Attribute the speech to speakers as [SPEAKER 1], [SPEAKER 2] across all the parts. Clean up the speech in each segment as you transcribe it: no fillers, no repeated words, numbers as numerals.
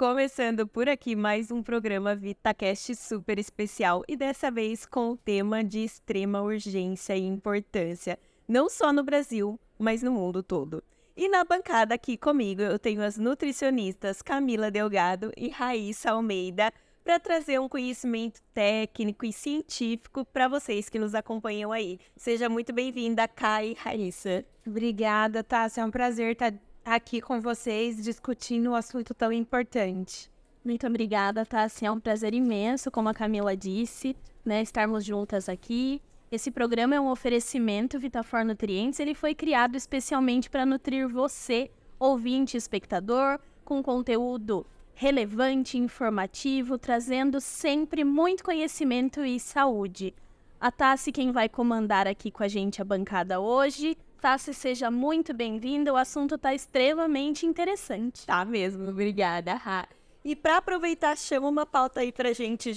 [SPEAKER 1] Começando por aqui mais um programa VitaCast super especial e dessa vez com o tema de extrema urgência e importância, não só no Brasil, mas no mundo todo. E na bancada aqui comigo eu tenho as nutricionistas Camila Delgado e Raíssa Almeida para trazer um conhecimento técnico e científico para vocês que nos acompanham aí. Seja muito bem-vinda, Kai e Raíssa.
[SPEAKER 2] Obrigada, Tássia. É um prazer estar aqui com vocês discutindo um assunto tão importante.
[SPEAKER 3] Muito obrigada, Tássia. É um prazer imenso, como a Camila disse, estarmos juntas aqui. Esse programa é um oferecimento Vitafor Nutrientes. Ele foi criado especialmente para nutrir você, ouvinte e espectador, com conteúdo relevante, informativo, trazendo sempre muito conhecimento e saúde. A Tássia, quem vai comandar aqui com a gente a bancada hoje. Tássia, seja muito bem-vinda, o assunto está extremamente interessante.
[SPEAKER 1] Tá mesmo, obrigada, Ra. E para aproveitar, chama uma pauta aí pra gente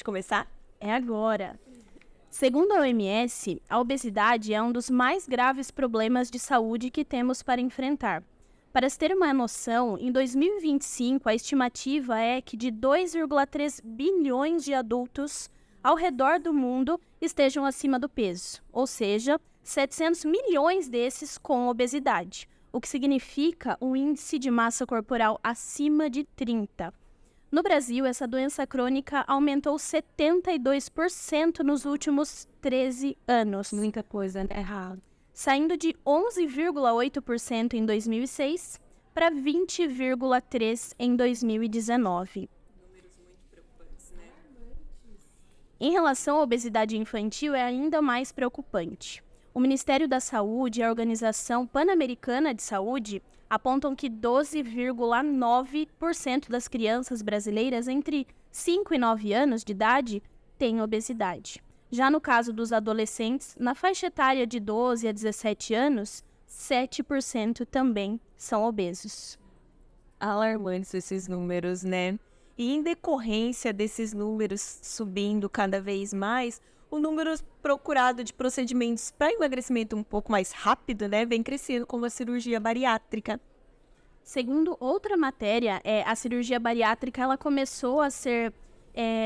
[SPEAKER 1] começar?
[SPEAKER 3] É agora. Segundo a OMS, a obesidade é um dos mais graves problemas de saúde que temos para enfrentar. Para se ter uma noção, em 2025 a estimativa é que de 2,3 bilhões de adultos ao redor do mundo estejam acima do peso, ou seja, 700 milhões desses com obesidade, o que significa um índice de massa corporal acima de 30. No Brasil, essa doença crônica aumentou 72% nos últimos 13 anos.
[SPEAKER 2] Muita coisa, né? Errado.
[SPEAKER 3] Saindo de 11,8% em 2006 para 20,3% em 2019.
[SPEAKER 1] Números muito preocupantes, né?
[SPEAKER 3] Em relação à obesidade infantil, é ainda mais preocupante. O Ministério da Saúde e a Organização Pan-Americana de Saúde apontam que 12,9% das crianças brasileiras entre 5 e 9 anos de idade têm obesidade. Já no caso dos adolescentes, na faixa etária de 12 a 17 anos, 7% também são obesos.
[SPEAKER 1] Alarmantes esses números, né? E em decorrência desses números subindo cada vez mais, o número procurado de procedimentos para emagrecimento um pouco mais rápido, né, vem crescendo, como a cirurgia bariátrica.
[SPEAKER 3] Segundo outra matéria, a cirurgia bariátrica ela começou a ser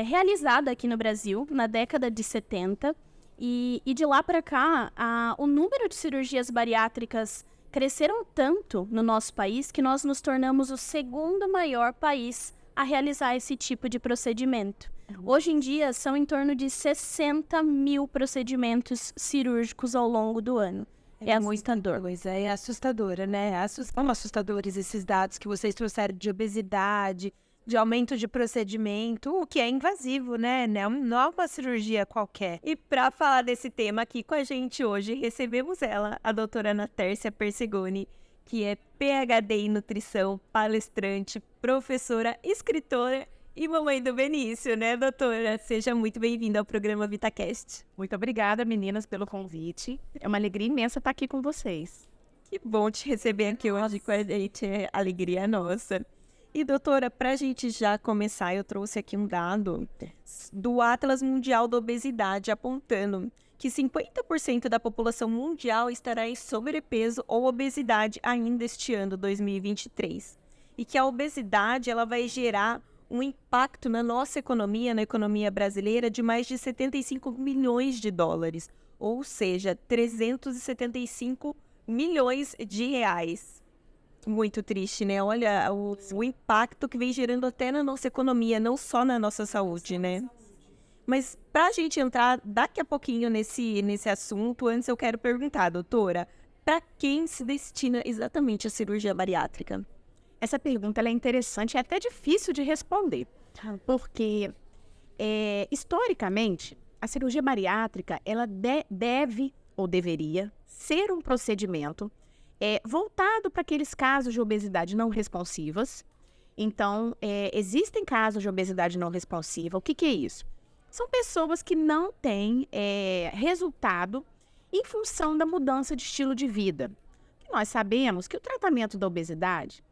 [SPEAKER 3] realizada aqui no Brasil na década de 70 e de lá para cá o número de cirurgias bariátricas cresceram tanto no nosso país que nós nos tornamos o segundo maior país a realizar esse tipo de procedimento. Hoje em dia, são em torno de 60 mil procedimentos cirúrgicos ao longo do ano. É assustador.
[SPEAKER 2] É assustadora, né? São assustadores esses dados que vocês trouxeram de obesidade, de aumento de procedimento, o que é invasivo, né? Não é uma cirurgia qualquer.
[SPEAKER 1] E para falar desse tema aqui com a gente hoje, recebemos ela, a doutora Ana Tércia Persegoni, que é PhD em nutrição, palestrante, professora, escritora e mamãe do Benício, né, doutora? Seja muito bem-vinda ao programa VitaCast.
[SPEAKER 4] Muito obrigada, meninas, pelo convite. É uma alegria imensa estar aqui com vocês.
[SPEAKER 1] Que bom te receber aqui hoje com a gente, é alegria nossa. E, doutora, para a gente já começar, eu trouxe aqui um dado do Atlas Mundial da Obesidade, apontando que 50% da população mundial estará em sobrepeso ou obesidade ainda este ano, 2023. E que a obesidade ela vai gerar um impacto na nossa economia, na economia brasileira, de mais de 75 milhões de dólares, ou seja, 375 milhões de reais. Muito triste, né? Olha o impacto que vem gerando até na nossa economia, não só na nossa saúde, né? Mas para a gente entrar daqui a pouquinho nesse assunto, antes eu quero perguntar, doutora, para quem se destina exatamente a cirurgia bariátrica?
[SPEAKER 4] Essa pergunta ela é interessante e até difícil de responder, porque historicamente a cirurgia bariátrica ela deve ou deveria ser um procedimento voltado para aqueles casos de obesidade não responsivas. Então, existem casos de obesidade não responsiva. O que é isso? São pessoas que não têm resultado em função da mudança de estilo de vida. E nós sabemos que o tratamento da obesidade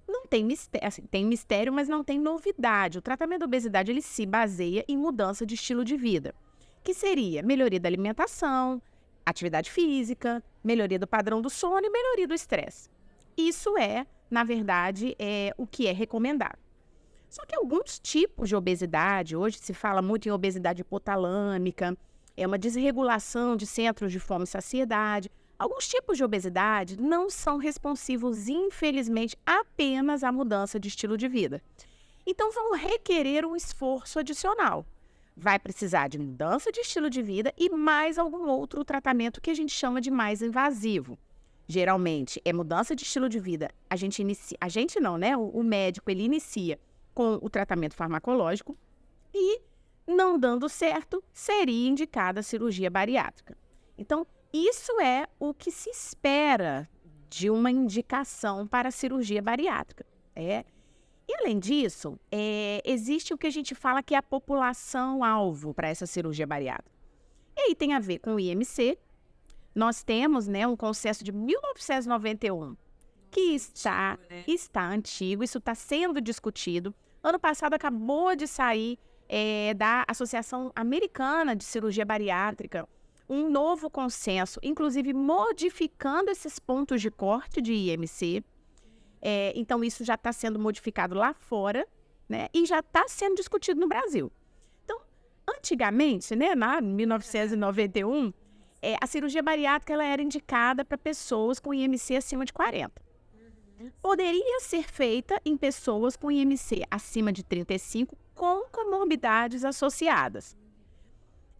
[SPEAKER 4] não tem mistério, assim, tem mistério, mas não tem novidade. O tratamento da obesidade ele se baseia em mudança de estilo de vida, que seria melhoria da alimentação, atividade física, melhoria do padrão do sono e melhoria do estresse. Isso na verdade, o que é recomendado. Só que alguns tipos de obesidade, hoje se fala muito em obesidade hipotalâmica, é uma desregulação de centros de fome e saciedade. Alguns tipos de obesidade não são responsivos, infelizmente, apenas à mudança de estilo de vida. Então, vão requerer um esforço adicional. Vai precisar de mudança de estilo de vida e mais algum outro tratamento que a gente chama de mais invasivo. Geralmente, é mudança de estilo de vida. O médico, ele inicia com o tratamento farmacológico e, não dando certo, seria indicada a cirurgia bariátrica. Então, isso é o que se espera de uma indicação para a cirurgia bariátrica. E, além disso, existe o que a gente fala que é a população-alvo para essa cirurgia bariátrica. E aí tem a ver com o IMC. Nós temos, um consenso de 1991 que está antigo, isso está sendo discutido. Ano passado acabou de sair da Associação Americana de Cirurgia Bariátrica um novo consenso, inclusive modificando esses pontos de corte de IMC. Então, isso já está sendo modificado lá fora, e já está sendo discutido no Brasil. Então, antigamente, na 1991, a cirurgia bariátrica ela era indicada para pessoas com IMC acima de 40. Poderia ser feita em pessoas com IMC acima de 35 com comorbidades associadas.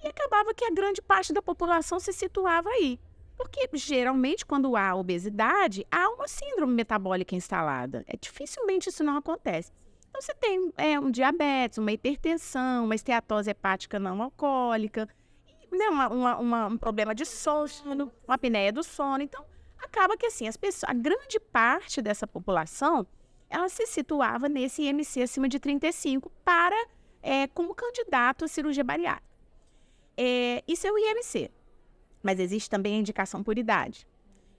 [SPEAKER 4] E acabava que a grande parte da população se situava aí. Porque, geralmente, quando há obesidade, há uma síndrome metabólica instalada. Dificilmente isso não acontece. Então, você tem um diabetes, uma hipertensão, uma esteatose hepática não alcoólica, um problema de sono, uma apneia do sono. Então, acaba que assim, a grande parte dessa população, ela se situava nesse IMC acima de 35 como candidato à cirurgia bariátrica. Isso é o IMC, mas existe também a indicação por idade.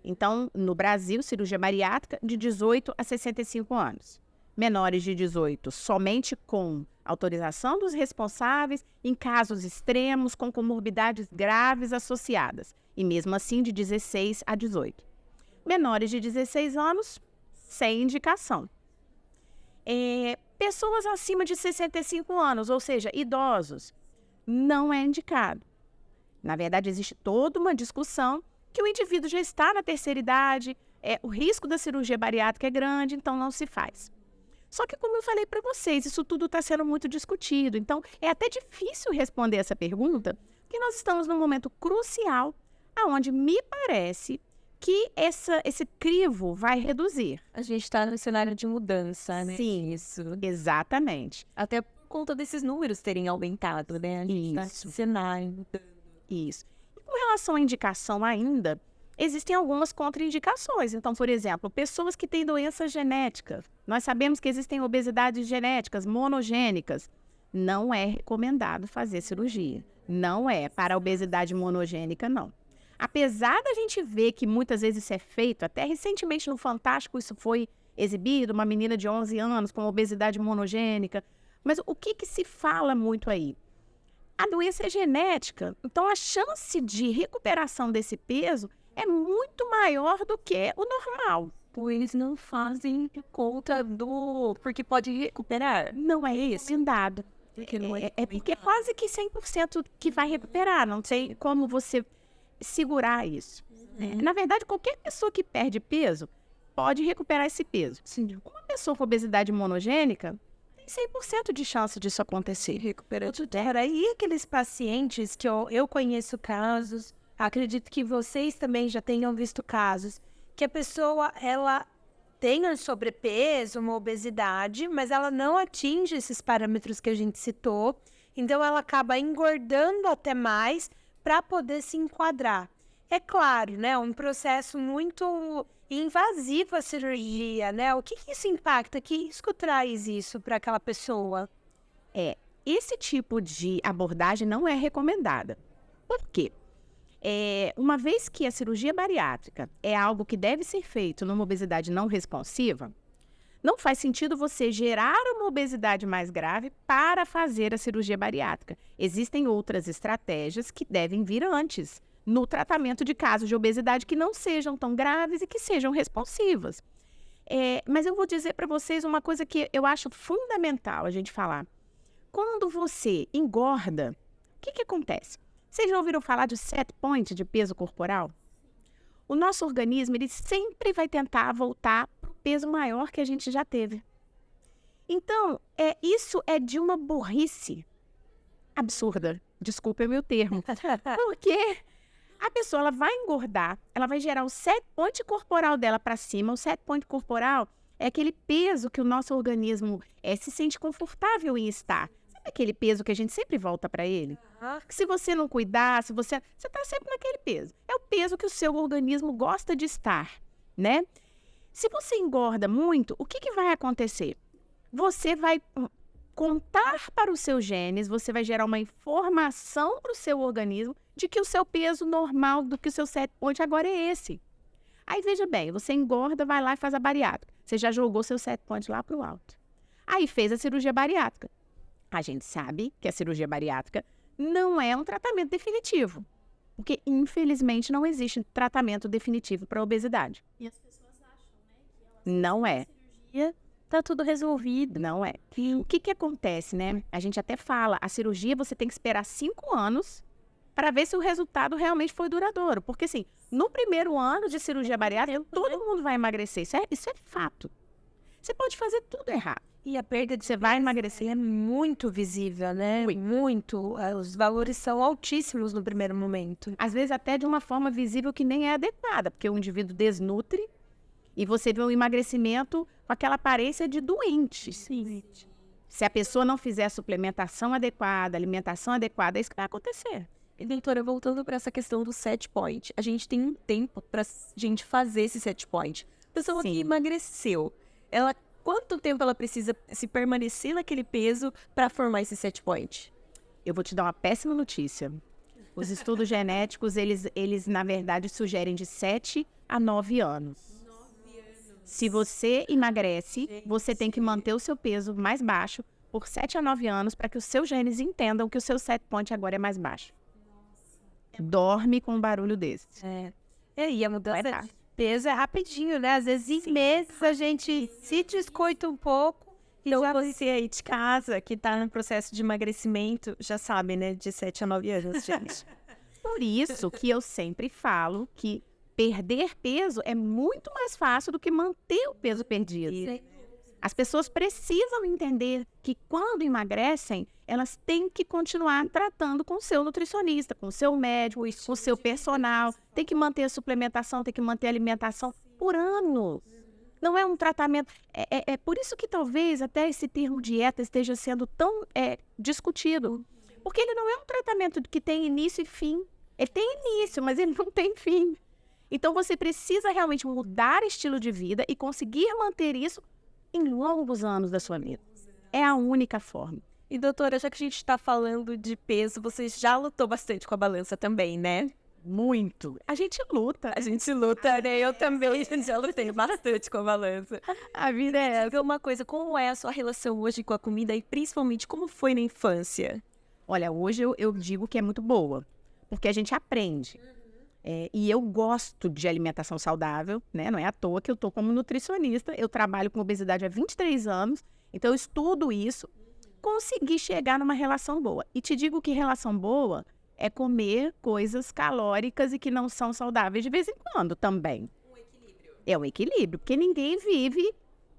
[SPEAKER 4] Então, no Brasil, cirurgia bariátrica de 18 a 65 anos. Menores de 18, somente com autorização dos responsáveis, em casos extremos, com comorbidades graves associadas. E mesmo assim, de 16 a 18. Menores de 16 anos, sem indicação. Pessoas acima de 65 anos, ou seja, idosos, não é indicado. Na verdade, existe toda uma discussão que o indivíduo já está na terceira idade, o risco da cirurgia bariátrica é grande, então não se faz. Só que, como eu falei para vocês, isso tudo está sendo muito discutido. Então, é até difícil responder essa pergunta, porque nós estamos num momento crucial, onde me parece que esse crivo vai reduzir.
[SPEAKER 1] A gente está no cenário de mudança, né?
[SPEAKER 4] Sim,
[SPEAKER 1] Isso.
[SPEAKER 4] Exatamente.
[SPEAKER 1] Até por conta desses números terem aumentado, né? A gente tá
[SPEAKER 4] Isso.
[SPEAKER 1] no cenário mudando.
[SPEAKER 4] Isso. E com relação à indicação ainda, existem algumas contraindicações. Então, por exemplo, pessoas que têm doenças genéticas. Nós sabemos que existem obesidades genéticas monogênicas. Não é recomendado fazer cirurgia. Não é. Para a obesidade monogênica, não. Apesar da gente ver que muitas vezes isso é feito, até recentemente no Fantástico isso foi exibido, uma menina de 11 anos com obesidade monogênica. Mas o que se fala muito aí? A doença é genética. Então, a chance de recuperação desse peso é muito maior do que o normal.
[SPEAKER 1] Eles não fazem conta porque pode recuperar.
[SPEAKER 4] Não é recomendado.
[SPEAKER 1] Porque não
[SPEAKER 4] porque é quase que 100% que vai recuperar. Não sei como você segurar isso. Na verdade, qualquer pessoa que perde peso pode recuperar esse peso.
[SPEAKER 1] Sim.
[SPEAKER 4] Uma pessoa com obesidade monogênica tem 100% de chance disso acontecer.
[SPEAKER 2] E aqueles pacientes que eu conheço casos, acredito que vocês também já tenham visto casos, que a pessoa, ela tem um sobrepeso, uma obesidade, mas ela não atinge esses parâmetros que a gente citou, então ela acaba engordando até mais para poder se enquadrar. É claro, né, um processo muito invasivo a cirurgia, né? O que isso impacta? Que risco traz isso para aquela pessoa?
[SPEAKER 4] Esse tipo de abordagem não é recomendada. Por quê? Uma vez que a cirurgia bariátrica é algo que deve ser feito numa obesidade não responsiva, não faz sentido você gerar uma obesidade mais grave para fazer a cirurgia bariátrica. Existem outras estratégias que devem vir antes, no tratamento de casos de obesidade que não sejam tão graves e que sejam responsivas. Mas eu vou dizer para vocês uma coisa que eu acho fundamental a gente falar. Quando você engorda, o que acontece? Vocês já ouviram falar de set point de peso corporal? O nosso organismo, ele sempre vai tentar voltar para o peso maior que a gente já teve. Então, isso é de uma burrice absurda. Desculpa o meu termo. Porque a pessoa ela vai engordar, ela vai gerar o set point corporal dela para cima. O set point corporal é aquele peso que o nosso organismo se sente confortável em estar. Sabe aquele peso que a gente sempre volta para ele? Que se você não cuidar, você está sempre naquele peso. É o peso que o seu organismo gosta de estar, né? Se você engorda muito, o que vai acontecer? Você vai contar para os seus genes, você vai gerar uma informação para o seu organismo de que o seu peso normal, do que o seu set point agora é esse. Aí veja bem, você engorda, vai lá e faz a bariátrica. Você já jogou seu set point lá para o alto. Aí fez a cirurgia bariátrica. A gente sabe que a cirurgia bariátrica não é um tratamento definitivo. Porque, infelizmente, não existe tratamento definitivo para a obesidade.
[SPEAKER 3] E as pessoas acham, né, que
[SPEAKER 4] não é.
[SPEAKER 3] cirurgia tá tudo resolvido.
[SPEAKER 4] Não é. O que acontece, né? A gente até fala, a cirurgia você tem que esperar 5 anos para ver se o resultado realmente foi duradouro. Porque, assim, no primeiro ano de cirurgia bariátrica, todo mundo vai emagrecer. Isso é fato. Você pode fazer tudo errado.
[SPEAKER 2] E a perda de
[SPEAKER 4] Você vai emagrecer.
[SPEAKER 2] é muito visível, né? Muito. Os valores são altíssimos no primeiro momento.
[SPEAKER 4] Às vezes até de uma forma visível que nem é adequada, porque o indivíduo desnutre e você vê um emagrecimento com aquela aparência de doente.
[SPEAKER 3] Sim.
[SPEAKER 4] Se a pessoa não fizer a suplementação adequada, alimentação adequada, é isso que vai acontecer.
[SPEAKER 1] E, doutora, voltando para essa questão do set point, a gente tem um tempo para gente fazer esse set point. A pessoa que
[SPEAKER 4] Sim.
[SPEAKER 1] emagreceu, quanto tempo ela precisa se permanecer naquele peso para formar esse set point?
[SPEAKER 4] Eu vou te dar uma péssima notícia. Os estudos genéticos, eles na verdade sugerem de 7 a 9 anos. Se você emagrece, você tem que manter o seu peso mais baixo por 7 a 9 anos para que os seus genes entendam que o seu set point agora é mais baixo. Dorme com um barulho desse.
[SPEAKER 2] E a mudança
[SPEAKER 4] Vai dar.
[SPEAKER 2] de peso é rapidinho, né? Às vezes, em meses, a gente se descoita um pouco.
[SPEAKER 1] Então, você aí de casa, que tá no processo de emagrecimento, já sabe, né? De 7 a 9 anos, gente.
[SPEAKER 4] Por isso que eu sempre falo que perder peso é muito mais fácil do que manter o peso perdido. As pessoas precisam entender que quando emagrecem, elas têm que continuar tratando com o seu nutricionista, com o seu médico, com o seu personal. Tem que manter a suplementação, tem que manter a alimentação por anos. Não é um tratamento... É por isso que talvez até esse termo dieta esteja sendo tão discutido. Porque ele não é um tratamento que tem início e fim. Ele tem início, mas ele não tem fim. Então você precisa realmente mudar estilo de vida e conseguir manter isso em longos anos da sua vida. É a única forma.
[SPEAKER 1] E, doutora, já que a gente está falando de peso, você já lutou bastante com a balança também, né?
[SPEAKER 4] Muito. A gente luta.
[SPEAKER 1] A gente luta, né? Eu também já lutei bastante com a balança.
[SPEAKER 4] A vida é essa.
[SPEAKER 1] Diga uma coisa, como é a sua relação hoje com a comida e principalmente como foi na infância?
[SPEAKER 4] Olha, hoje eu digo que é muito boa, porque a gente aprende. E eu gosto de alimentação saudável, né? Não é à toa que eu tô como nutricionista. Eu trabalho com obesidade há 23 anos, então eu estudo isso. Consegui chegar numa relação boa. E te digo que relação boa é comer coisas calóricas e que não são saudáveis de vez em quando também. Um equilíbrio. É um equilíbrio, porque ninguém vive,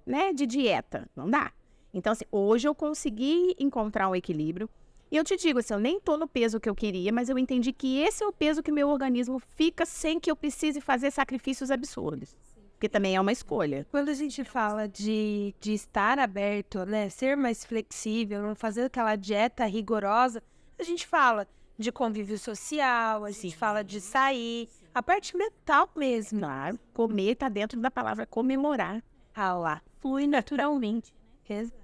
[SPEAKER 4] né, de dieta. Não dá. Então, assim, hoje eu consegui encontrar um equilíbrio. E eu te digo, assim, eu nem tô no peso que eu queria, mas eu entendi que esse é o peso que o meu organismo fica sem que eu precise fazer sacrifícios absurdos. Porque também é uma escolha.
[SPEAKER 2] Quando a gente fala de estar aberto, né? Ser mais flexível, não fazer aquela dieta rigorosa, a gente fala de convívio social, a gente fala de sair, a parte mental mesmo.
[SPEAKER 4] Claro, comer tá dentro da palavra comemorar.
[SPEAKER 2] Ah lá.
[SPEAKER 3] Flui naturalmente.
[SPEAKER 2] Exato.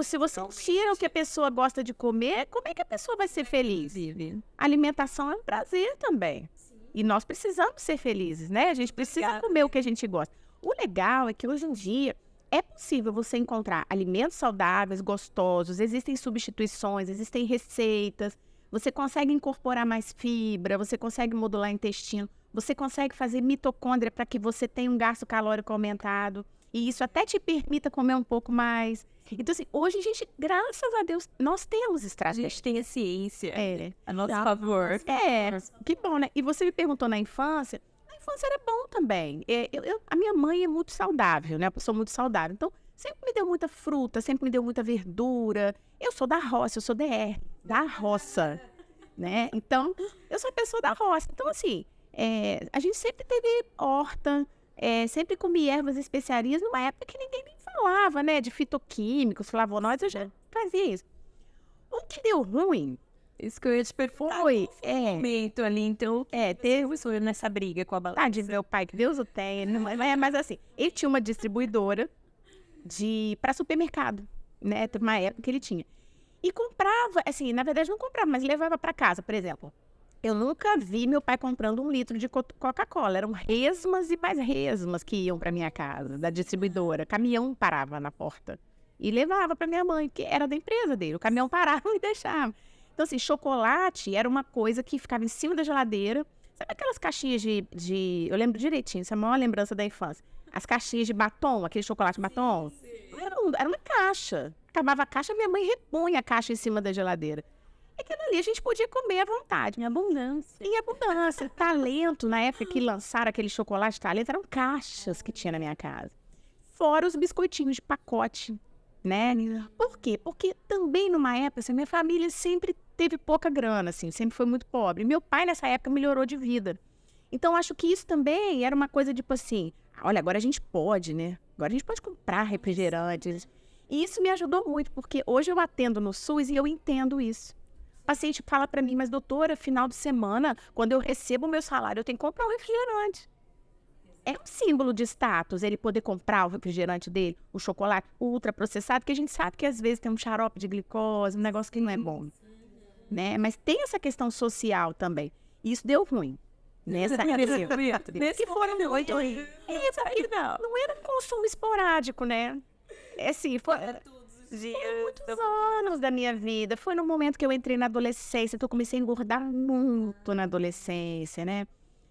[SPEAKER 4] Se você tira o que a pessoa gosta de comer, como é que a pessoa vai ser feliz? Alimentação é um prazer também. E nós precisamos ser felizes, né? A gente precisa comer o que a gente gosta. O legal é que hoje em dia é possível você encontrar alimentos saudáveis, gostosos, existem substituições, existem receitas, você consegue incorporar mais fibra, você consegue modular o intestino, você consegue fazer mitocôndria para que você tenha um gasto calórico aumentado. e isso até te permita comer um pouco mais. Então, assim, hoje a gente, graças a Deus, nós temos
[SPEAKER 1] A
[SPEAKER 4] estratégias.
[SPEAKER 1] gente tem a ciência
[SPEAKER 4] É,
[SPEAKER 1] a nosso favor.
[SPEAKER 4] que bom, né? E você me perguntou na infância era bom também. A minha mãe é muito saudável, né? Uma pessoa muito saudável. Então, sempre me deu muita fruta, sempre me deu muita verdura. Eu sou da roça, eu sou DR, da roça, né? Então, eu sou a pessoa da roça. Então, assim, a gente sempre teve horta, sempre comia ervas e especiarias numa época que ninguém nem falava, né? De fitoquímicos, flavonoides, eu já fazia isso. O que deu ruim
[SPEAKER 1] Isso que eu ia te perguntar.
[SPEAKER 4] foi,
[SPEAKER 1] Momento ali, então,
[SPEAKER 4] teve
[SPEAKER 1] sou eu nessa briga com a balança.
[SPEAKER 4] de meu pai, que Deus o tenha, mas assim, ele tinha uma distribuidora para supermercado, né? Teve uma época que ele tinha. E comprava, assim, na verdade não comprava, mas levava para casa, por exemplo. Eu nunca vi meu pai comprando 1 litro de Coca-Cola. Eram resmas e mais resmas que iam para minha casa, da distribuidora. Caminhão parava na porta e levava para minha mãe, que era da empresa dele. O caminhão parava e deixava. Então, assim, chocolate era uma coisa que ficava em cima da geladeira. Sabe aquelas caixinhas de... Eu lembro direitinho, essa é a maior lembrança da infância. As caixinhas de batom, aquele chocolate batom. Era uma caixa. Acabava a caixa, minha mãe repunha a caixa em cima da geladeira. E aquilo ali a gente podia comer à vontade.
[SPEAKER 3] Em abundância.
[SPEAKER 4] Em abundância. Talento, na época que lançaram aquele chocolate Talento, eram caixas que tinha na minha casa. Fora os biscoitinhos de pacote, né? Por quê? Porque também numa época, assim, minha família sempre teve pouca grana, assim, sempre foi muito pobre. Meu pai, nessa época, melhorou de vida. Então, acho que isso também era uma coisa, tipo assim, olha, agora a gente pode, né? Agora a gente pode comprar refrigerantes. E isso me ajudou muito, porque hoje eu atendo no SUS e eu entendo isso. O paciente fala pra mim, mas doutora, final de semana, quando eu recebo o meu salário, eu tenho que comprar um refrigerante. É um símbolo de status ele poder comprar o refrigerante dele, o chocolate ultraprocessado, que a gente sabe que às vezes tem um xarope de glicose, um negócio que não é bom, né? Mas tem essa questão social também. E isso deu ruim. Nessa
[SPEAKER 1] Nesse foram muito ruim.
[SPEAKER 4] porque não era um consumo esporádico, né? Assim, foi muitos anos da minha vida. Foi no momento que eu entrei na adolescência, então eu comecei a engordar muito na adolescência, né?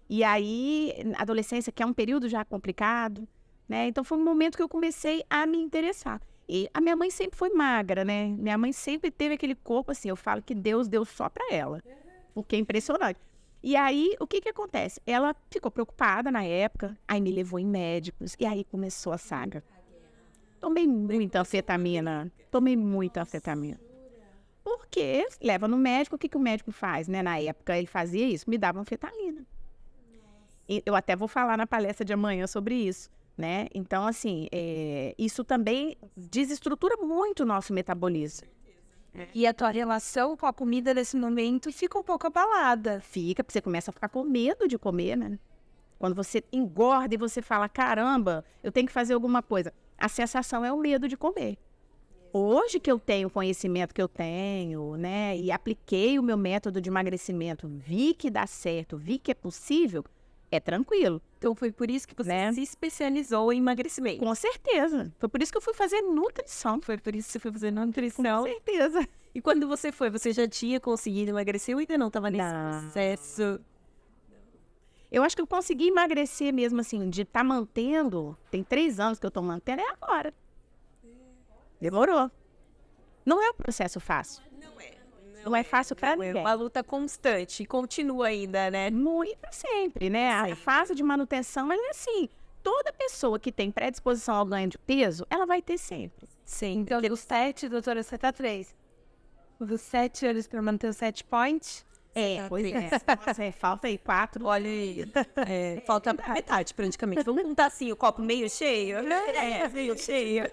[SPEAKER 4] E aí, a adolescência, que é um período já complicado, né? Então foi um momento que eu comecei a me interessar. E a minha mãe sempre foi magra, né? Minha mãe sempre teve aquele corpo assim, eu falo que Deus deu só pra ela, porque é impressionante. E aí, o que que acontece? Ela ficou preocupada na época, aí me levou em médicos, e aí começou a saga. Tomei muita anfetamina. Porque leva no médico, o que que o médico faz, né? Na época ele fazia isso, me dava anfetamina. E eu até vou falar na palestra de amanhã sobre isso, né? Então, assim, isso também desestrutura muito o nosso metabolismo.
[SPEAKER 2] E a tua relação com a comida nesse momento fica um pouco abalada.
[SPEAKER 4] Fica, porque você começa a ficar com medo de comer, né? Quando você engorda e você fala, caramba, eu tenho que fazer alguma coisa. A sensação é o medo de comer. Hoje que eu tenho o conhecimento que eu tenho, né? E apliquei o meu método de emagrecimento, vi que dá certo, vi que é possível, é tranquilo.
[SPEAKER 1] Então foi por isso que você
[SPEAKER 4] Né?
[SPEAKER 1] se especializou em emagrecimento.
[SPEAKER 4] Com certeza. Foi por isso que eu fui fazer nutrição.
[SPEAKER 1] Foi por isso que você foi fazer
[SPEAKER 4] Com
[SPEAKER 1] nutrição.
[SPEAKER 4] certeza.
[SPEAKER 1] E quando você foi, você já tinha conseguido emagrecer ou ainda não estava nesse
[SPEAKER 4] Não.
[SPEAKER 1] processo?
[SPEAKER 4] Eu acho que eu consegui emagrecer mesmo, assim, de estar mantendo. Tem 3 anos que eu estou mantendo, é agora. Demorou. Não é um processo fácil. Não é fácil para
[SPEAKER 1] É
[SPEAKER 4] ninguém.
[SPEAKER 1] uma luta constante e continua ainda, né?
[SPEAKER 4] Muito para sempre, né? A fase de manutenção, ela é assim. Toda pessoa que tem predisposição ao ganho de peso, ela vai ter sempre.
[SPEAKER 1] Sim.
[SPEAKER 2] Então, dos 7, doutora, você tá 3. Dos 7 anos para manter os 7 points.
[SPEAKER 4] Pois é. Nossa, falta aí 4.
[SPEAKER 1] Olha aí, falta metade praticamente. Vamos contar assim, o copo meio cheio? Meio cheio.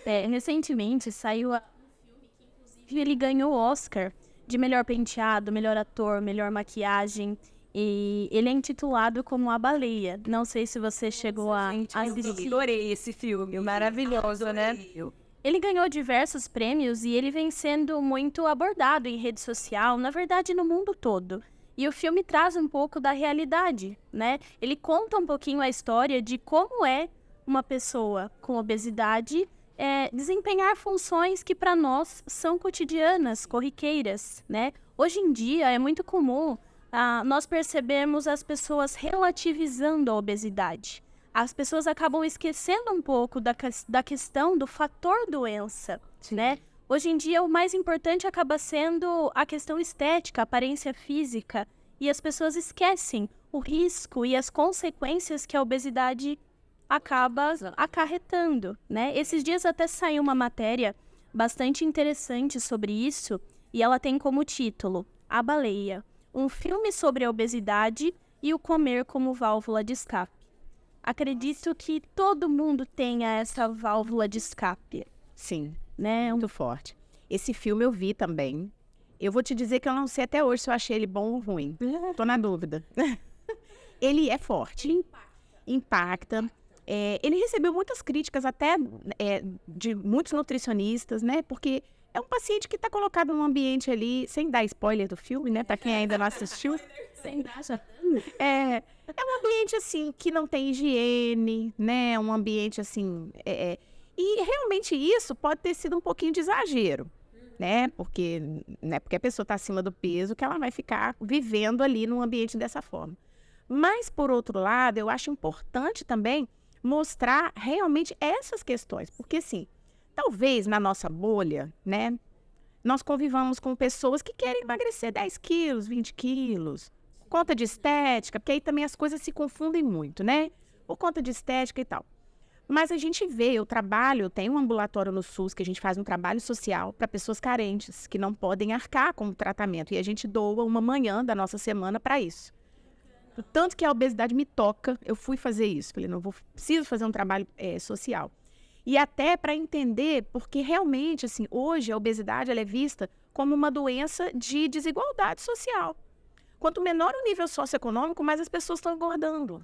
[SPEAKER 3] Recentemente saiu inclusive ele ganhou o Oscar de melhor penteado, melhor ator, melhor maquiagem. E ele é intitulado como A Baleia. Não sei se você chegou a assistir.
[SPEAKER 1] Adorei esse filme, maravilhoso, né?
[SPEAKER 3] Ele ganhou diversos prêmios e ele vem sendo muito abordado em rede social, na verdade no mundo todo. E o filme traz um pouco da realidade, né? Ele conta um pouquinho a história de como é uma pessoa com obesidade desempenhar funções que para nós são cotidianas, corriqueiras, né? Hoje em dia é muito comum nós percebemos as pessoas relativizando a obesidade. as pessoas acabam esquecendo um pouco da questão do fator doença, né? Hoje em dia, o mais importante acaba sendo a questão estética, a aparência física, e as pessoas esquecem o risco e as consequências que a obesidade acaba acarretando, né? Esses dias até saiu uma matéria bastante interessante sobre isso, e ela tem como título A Baleia, um filme sobre a obesidade e o comer como válvula de escape. Acredito que todo mundo tenha essa válvula de escape,
[SPEAKER 4] Sim,
[SPEAKER 3] né?
[SPEAKER 4] muito forte. Esse filme eu vi também. Eu vou te dizer que eu não sei até hoje se eu achei ele bom ou ruim. Tô na dúvida. Ele é forte. Impacta. Ele recebeu muitas críticas até de muitos nutricionistas, né? Porque é um paciente que está colocado num ambiente ali, sem dar spoiler do filme, né? Para quem ainda não assistiu. É um ambiente, assim, que não tem higiene, né? Um ambiente, assim... E realmente isso pode ter sido um pouquinho de exagero, né? Porque a pessoa está acima do peso que ela vai ficar vivendo ali num ambiente dessa forma. Mas, por outro lado, eu acho importante também mostrar realmente essas questões. Porque, assim, talvez na nossa bolha, né? Nós convivamos com pessoas que querem emagrecer 10 quilos, 20 quilos. Por conta de estética, porque aí também as coisas se confundem muito, né? Por conta de estética e tal. Mas a gente vê, eu tenho um ambulatório no SUS que a gente faz um trabalho social para pessoas carentes, que não podem arcar com o tratamento. E a gente doa uma manhã da nossa semana para isso. O tanto que a obesidade me toca, eu fui fazer isso. Falei, preciso fazer um trabalho social. E até para entender, porque realmente, assim, hoje a obesidade ela é vista como uma doença de desigualdade social. Quanto menor o nível socioeconômico, mais as pessoas estão engordando.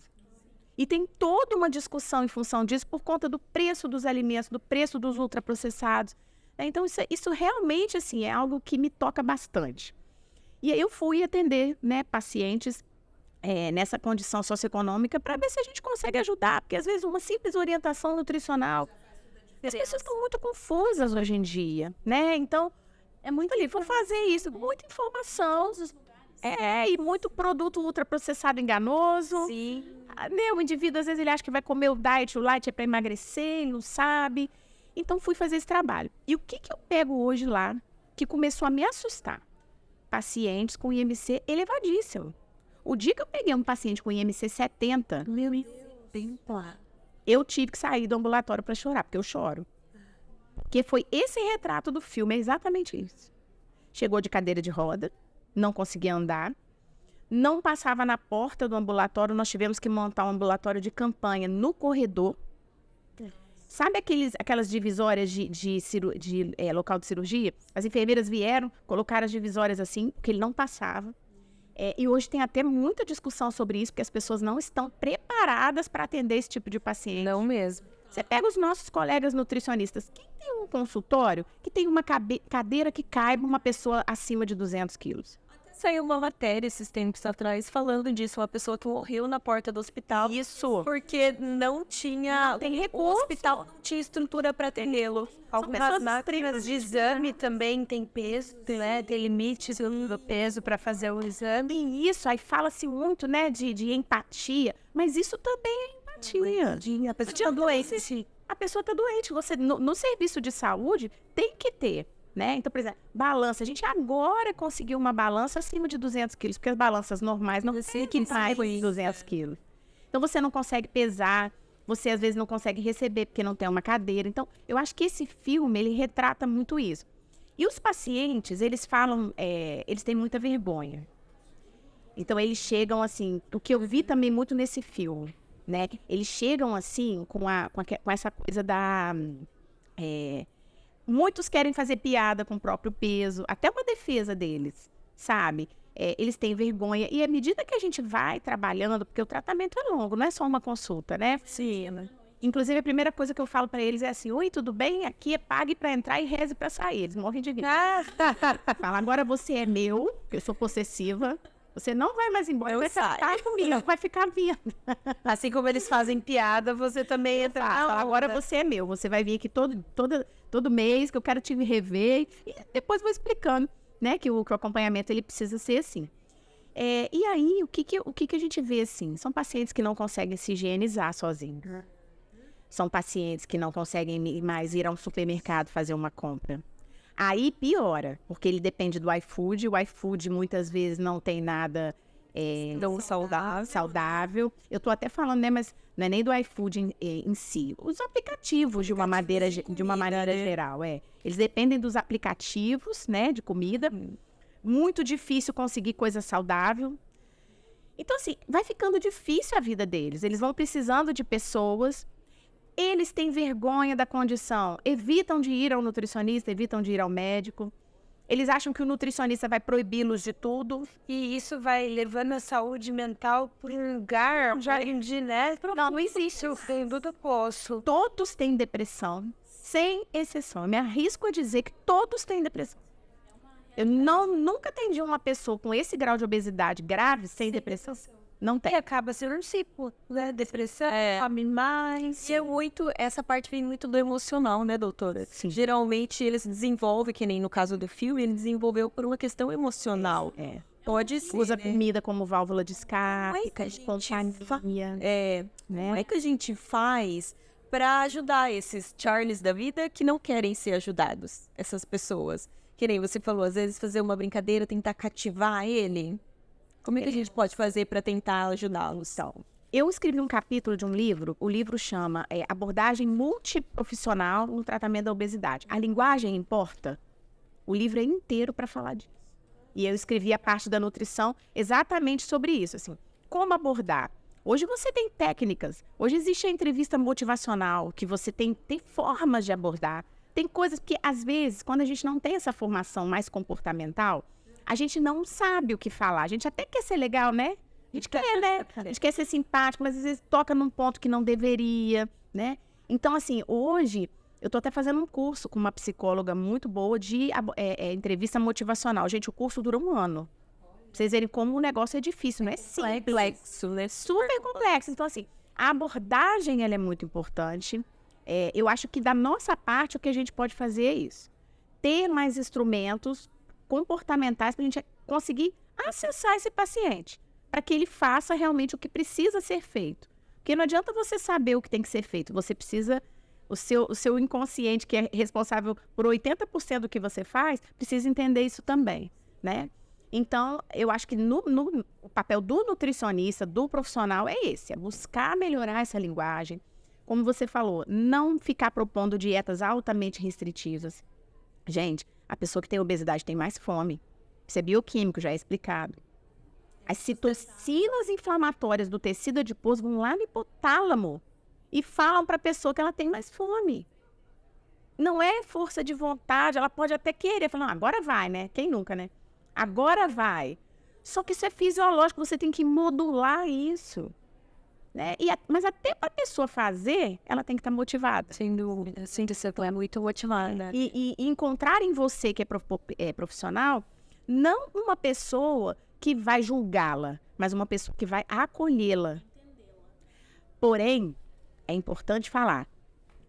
[SPEAKER 4] E tem toda uma discussão em função disso por conta do preço dos alimentos, do preço dos ultraprocessados. Então, isso realmente, assim, é algo que me toca bastante. E aí eu fui atender, né, pacientes nessa condição socioeconômica para ver se a gente consegue ajudar. Porque, às vezes, uma simples orientação nutricional... As pessoas estão muito confusas hoje em dia, né? Então, é muito ali, vou fazer isso, muita informação, e muito produto ultraprocessado enganoso.
[SPEAKER 1] Sim.
[SPEAKER 4] O indivíduo, às vezes, ele acha que vai comer o light é para emagrecer, ele não sabe. Então, fui fazer esse trabalho. E o que eu pego hoje lá, que começou a me assustar? Pacientes com IMC elevadíssimo. O dia que eu peguei um paciente com IMC 70, eu tive que sair do ambulatório para chorar, porque eu choro. Porque foi esse retrato do filme, é exatamente isso. Chegou de cadeira de roda, não conseguia andar, não passava na porta do ambulatório, nós tivemos que montar um ambulatório de campanha no corredor. Sabe aquelas divisórias de local de cirurgia? As enfermeiras vieram, colocaram as divisórias assim, porque ele não passava. E hoje tem até muita discussão sobre isso, porque as pessoas não estão preparadas para atender esse tipo de paciente.
[SPEAKER 1] Não mesmo.
[SPEAKER 4] Você pega os nossos colegas nutricionistas. Quem tem um consultório que tem uma cadeira que caiba uma pessoa acima de 200 quilos?
[SPEAKER 1] Saiu uma matéria esses tempos atrás falando disso, uma pessoa que morreu na porta do hospital.
[SPEAKER 4] Isso.
[SPEAKER 1] Porque não tinha...
[SPEAKER 4] Não tem
[SPEAKER 1] o
[SPEAKER 4] recurso.
[SPEAKER 1] hospital não tinha estrutura para atendê-lo.
[SPEAKER 2] Algumas máquinas de exame também tem peso, né? Tem limites do peso para fazer o exame.
[SPEAKER 4] E isso, aí fala-se muito, né, de empatia, mas isso também é empatia.
[SPEAKER 2] A pessoa tinha doença.
[SPEAKER 4] A pessoa está doente. Você, no serviço de saúde, tem que ter, né? Então, por exemplo, balança. A gente agora conseguiu uma balança acima de 200 quilos, porque as balanças normais não sei que mais de 200 quilos. Então, você não consegue pesar, você às vezes não consegue receber porque não tem uma cadeira. Então, eu acho que esse filme, ele retrata muito isso. E os pacientes, eles falam, eles têm muita vergonha. Então, eles chegam assim, o que eu vi também muito nesse filme, né? Eles chegam assim, com essa coisa da... muitos querem fazer piada com o próprio peso, até uma defesa deles, sabe? Eles têm vergonha. E à medida que a gente vai trabalhando, porque o tratamento é longo, não é só uma consulta, né?
[SPEAKER 1] Sim, né?
[SPEAKER 4] Inclusive, a primeira coisa que eu falo para eles é assim: oi, tudo bem? Aqui é pague para entrar e reze para sair. Eles morrem de rir. Fala, agora você é meu, que eu sou possessiva. Você não vai mais embora, vai ficar comigo, vai ficar vindo.
[SPEAKER 2] Assim como eles fazem piada, você também entra.
[SPEAKER 4] Fala, agora você é meu, você vai vir aqui todo mês, que eu quero te rever. E depois vou explicando, né, que o acompanhamento ele precisa ser assim. E aí, o que a gente vê, assim? São pacientes que não conseguem se higienizar sozinhos. São pacientes que não conseguem mais ir a um supermercado fazer uma compra. Aí piora, porque ele depende do iFood. O iFood muitas vezes não tem nada
[SPEAKER 1] Não
[SPEAKER 4] saudável. Eu tô até falando, né, mas não é nem do iFood em si. Os aplicativos, de uma maneira geral, Eles dependem dos aplicativos, né, de comida. Muito difícil conseguir coisa saudável. Então, assim, vai ficando difícil a vida deles. Eles vão precisando de pessoas. Eles têm vergonha da condição. Evitam de ir ao nutricionista, evitam de ir ao médico. Eles acham que o nutricionista vai proibi-los de tudo.
[SPEAKER 2] E isso vai levando a saúde mental para um lugar onde, né?
[SPEAKER 4] Não existe.
[SPEAKER 2] Eu fundo do poço.
[SPEAKER 4] Todos têm depressão, sem exceção. Eu me arrisco a dizer que todos têm depressão. Eu nunca atendi uma pessoa com esse grau de obesidade grave sem depressão. Não tem.
[SPEAKER 2] E acaba sendo um ciclo, né? Depressão, come mais.
[SPEAKER 1] E é muito, essa parte vem muito do emocional, né, doutora?
[SPEAKER 4] Sim.
[SPEAKER 1] Geralmente eles desenvolvem, que nem no caso do filme, ele desenvolveu por uma questão emocional. Pode ser,
[SPEAKER 4] Usa
[SPEAKER 1] né?
[SPEAKER 4] comida como válvula de escape,
[SPEAKER 1] Como é que a gente
[SPEAKER 4] companhia,
[SPEAKER 1] Como
[SPEAKER 4] né?
[SPEAKER 1] é que a gente faz para ajudar esses Charles da vida que não querem ser ajudados, essas pessoas? Que nem você falou, às vezes fazer uma brincadeira, tentar cativar ele. Como é que a gente pode fazer para tentar ajudá-los?
[SPEAKER 4] Então, eu escrevi um capítulo de um livro, o livro chama Abordagem Multiprofissional no Tratamento da Obesidade. A linguagem importa? O livro é inteiro para falar disso. E eu escrevi a parte da nutrição exatamente sobre isso, assim, como abordar. Hoje você tem técnicas, hoje existe a entrevista motivacional, que você tem formas de abordar. Tem coisas que, às vezes, quando a gente não tem essa formação mais comportamental, a gente não sabe o que falar. A gente até quer ser legal, né? A gente quer, né? A gente quer ser simpático, mas às vezes toca num ponto que não deveria, né? Então, assim, hoje, eu tô até fazendo um curso com uma psicóloga muito boa de entrevista motivacional. Gente, o curso dura 1 ano. Pra vocês verem como o negócio é difícil, não é simples.
[SPEAKER 1] Complexo, né?
[SPEAKER 4] Super complexo. Então, assim, a abordagem, ela é muito importante. Eu acho que da nossa parte, o que a gente pode fazer é isso. Ter mais instrumentos comportamentais para a gente conseguir acessar esse paciente, para que ele faça realmente o que precisa ser feito. Porque não adianta você saber o que tem que ser feito, você precisa, o seu inconsciente, que é responsável por 80% do que você faz, precisa entender isso também, né? Então, eu acho que o papel do nutricionista, do profissional é esse, é buscar melhorar essa linguagem. Como você falou, não ficar propondo dietas altamente restritivas. Gente, a pessoa que tem obesidade tem mais fome. Isso é bioquímico, já é explicado. As citocinas inflamatórias do tecido adiposo vão lá no hipotálamo e falam para a pessoa que ela tem mais fome. Não é força de vontade, ela pode até querer, falar, não, agora vai, né? Quem nunca, né? Agora vai. Só que isso é fisiológico, você tem que modular isso. Né? Mas até para a pessoa fazer, ela tem que estar motivada.
[SPEAKER 1] Sem dúvida, sim, você é muito motivada.
[SPEAKER 4] E encontrar em você, que é profissional, não uma pessoa que vai julgá-la, mas uma pessoa que vai acolhê-la. Porém, é importante falar,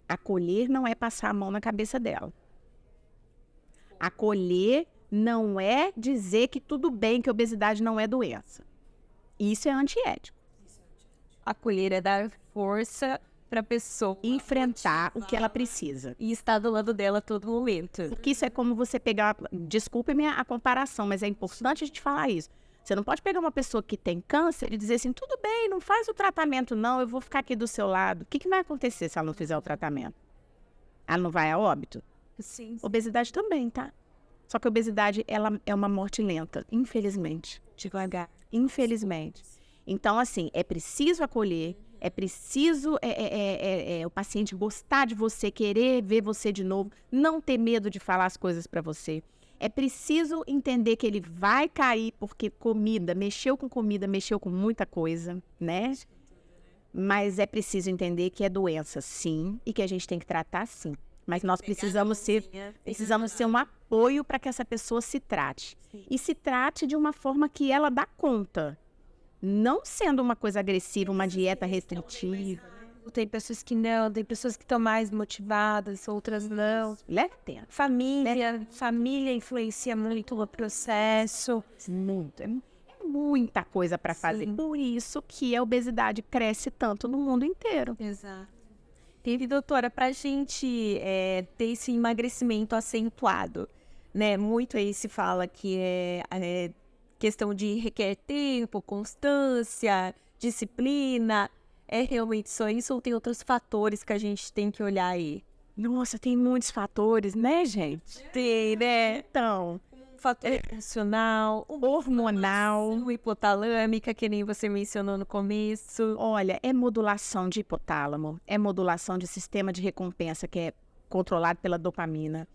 [SPEAKER 4] acolher não é passar a mão na cabeça dela. Acolher não é dizer que tudo bem, que a obesidade não é doença. Isso é antiético.
[SPEAKER 1] Acolher é dar força para a pessoa
[SPEAKER 4] enfrentar o que ela precisa.
[SPEAKER 1] E estar do lado dela a todo momento.
[SPEAKER 4] Porque isso é como você pegar... Desculpe-me a comparação, mas é importante a gente falar isso. Você não pode pegar uma pessoa que tem câncer e dizer assim, tudo bem, não faz o tratamento não, eu vou ficar aqui do seu lado. O que vai acontecer se ela não fizer o tratamento? Ela não vai a óbito?
[SPEAKER 1] Sim.
[SPEAKER 4] Obesidade também, tá? Só que a obesidade, ela é uma morte lenta, infelizmente.
[SPEAKER 1] Devagar.
[SPEAKER 4] Infelizmente. Então, assim, é preciso acolher, é preciso o paciente gostar de você, querer ver você de novo, não ter medo de falar as coisas para você. É preciso entender que ele vai cair porque mexeu com muita coisa, né? Mas é preciso entender que é doença, sim, e que a gente tem que tratar, sim. Mas nós precisamos ser um apoio para que essa pessoa se trate. E se trate de uma forma que ela dá conta. Não sendo uma coisa agressiva, uma dieta restritiva.
[SPEAKER 2] Tem pessoas que não, tem pessoas que estão mais motivadas, outras não.
[SPEAKER 4] Leve tempo.
[SPEAKER 2] Família influencia muito o processo.
[SPEAKER 4] Muito. É muita coisa para fazer.
[SPEAKER 1] Sim.
[SPEAKER 4] Por isso que a obesidade cresce tanto no mundo inteiro.
[SPEAKER 1] Exato. E, doutora, para a gente ter esse emagrecimento acentuado, né? Muito aí se fala que é questão de requer tempo, constância, disciplina. É realmente só isso ou tem outros fatores que a gente tem que olhar aí?
[SPEAKER 4] Nossa, tem muitos fatores, né, gente?
[SPEAKER 1] Tem, né?
[SPEAKER 4] Então,
[SPEAKER 1] Fator emocional,
[SPEAKER 4] hormonal.
[SPEAKER 1] hipotalâmica, que nem você mencionou no começo.
[SPEAKER 4] Olha, é modulação de hipotálamo, é modulação de sistema de recompensa que é controlado pela dopamina,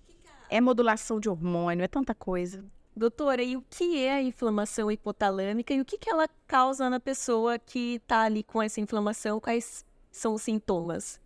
[SPEAKER 4] é modulação de hormônio, é tanta coisa.
[SPEAKER 1] Doutora, e o que é a inflamação hipotalâmica e o que ela causa na pessoa que está ali com essa inflamação? Quais são os sintomas?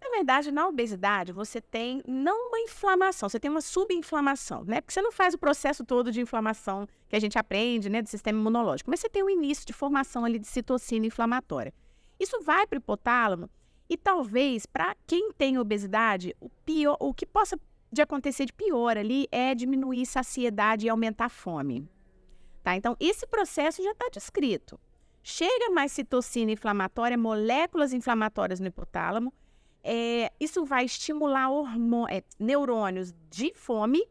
[SPEAKER 4] Na verdade, na obesidade, você tem não uma inflamação, você tem uma subinflamação, né? Porque você não faz o processo todo de inflamação que a gente aprende, né, do sistema imunológico, mas você tem um início de formação ali de citocina inflamatória. Isso vai para o hipotálamo e talvez, para quem tem obesidade, o que possa de acontecer de pior ali é diminuir saciedade e aumentar a fome. Tá? Então, esse processo já está descrito. Chega mais citocina inflamatória, moléculas inflamatórias no hipotálamo, isso vai estimular neurônios de fome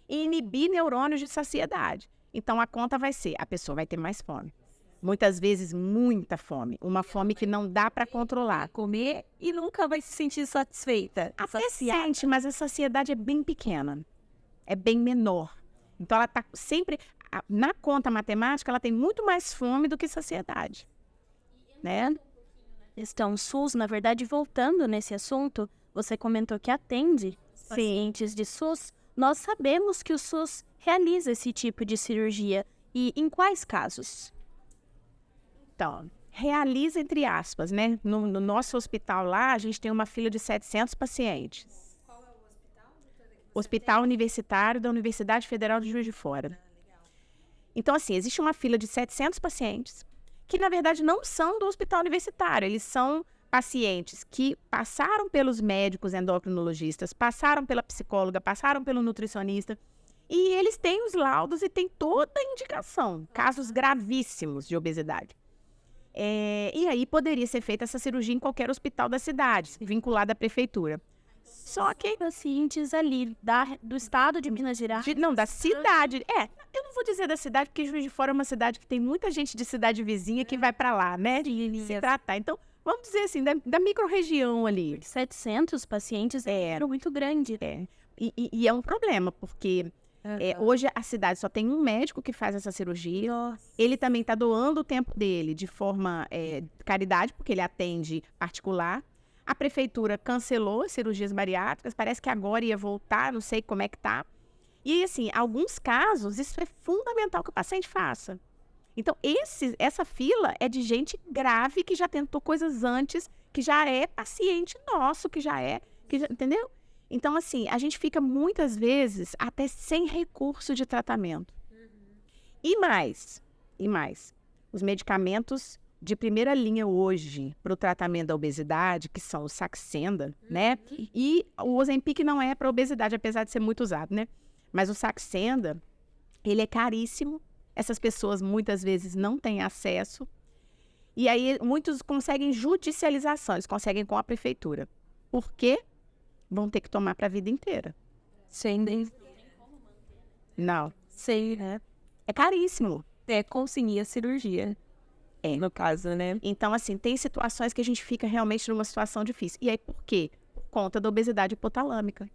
[SPEAKER 4] e inibir neurônios de saciedade. Então, a conta vai ser, a pessoa vai ter mais fome. Muitas vezes, muita fome. Uma fome que não dá para controlar.
[SPEAKER 1] Comer e nunca vai se sentir satisfeita.
[SPEAKER 4] Até sente, mas a saciedade é bem pequena. É bem menor. Então, ela está sempre... Na conta matemática, ela tem muito mais fome do que saciedade. Né?
[SPEAKER 3] Então, o SUS, na verdade, voltando nesse assunto, você comentou que atende pacientes de SUS. Nós sabemos que o SUS realiza esse tipo de cirurgia. E em quais casos?
[SPEAKER 4] Então, realiza entre aspas, né? No nosso hospital lá, a gente tem uma fila de 700 pacientes. Qual é o hospital? Hospital Universitário da Universidade Federal de Juiz de Fora. Então, assim, existe uma fila de 700 pacientes que, na verdade, não são do hospital universitário. Eles são pacientes que passaram pelos médicos endocrinologistas, passaram pela psicóloga, passaram pelo nutricionista, e eles têm os laudos e têm toda a indicação, casos gravíssimos de obesidade. E aí poderia ser feita essa cirurgia em qualquer hospital da cidade, vinculada à prefeitura. Só que...
[SPEAKER 3] pacientes ali do estado de Minas Gerais.
[SPEAKER 4] Não, da cidade. Eu não vou dizer da cidade, porque Juiz de Fora é uma cidade que tem muita gente de cidade vizinha que vai para lá, né? Se tratar. Então, vamos dizer assim, da micro-região ali.
[SPEAKER 3] 700 pacientes é muito grande.
[SPEAKER 4] E é um problema, porque hoje a cidade só tem um médico que faz essa cirurgia. Ele também está doando o tempo dele de forma caridade, porque ele atende particular. A prefeitura cancelou as cirurgias bariátricas, parece que agora ia voltar, não sei como é que tá. E, assim, em alguns casos, isso é fundamental que o paciente faça. Então, essa fila é de gente grave que já tentou coisas antes, que já é paciente nosso, entendeu? Então, assim, a gente fica muitas vezes até sem recurso de tratamento. E mais, os medicamentos de primeira linha hoje para o tratamento da obesidade, que são o Saxenda, né? E o Ozempic não é para obesidade, apesar de ser muito usado, né? Mas o Saxenda, ele é caríssimo. Essas pessoas muitas vezes não têm acesso. E aí muitos conseguem judicialização, eles conseguem com a prefeitura. Por quê? Vão ter que tomar para a vida inteira. Não.
[SPEAKER 1] Sei, né?
[SPEAKER 4] É caríssimo.
[SPEAKER 1] Conseguir a cirurgia. No caso, né?
[SPEAKER 4] Então, assim, tem situações que a gente fica realmente numa situação difícil. E aí, por quê? Por conta da obesidade hipotalâmica.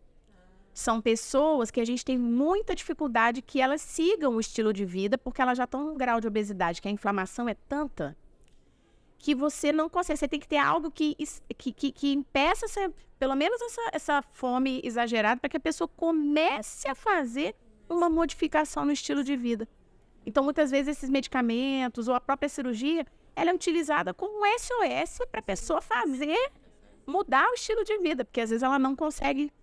[SPEAKER 4] São pessoas que a gente tem muita dificuldade que elas sigam o estilo de vida, porque elas já estão num grau de obesidade, que a inflamação é tanta, que você não consegue. Você tem que ter algo que impeça, pelo menos, essa fome exagerada, para que a pessoa comece a fazer uma modificação no estilo de vida. Então, muitas vezes, esses medicamentos ou a própria cirurgia, ela é utilizada como um SOS para a pessoa mudar o estilo de vida, porque às vezes ela não consegue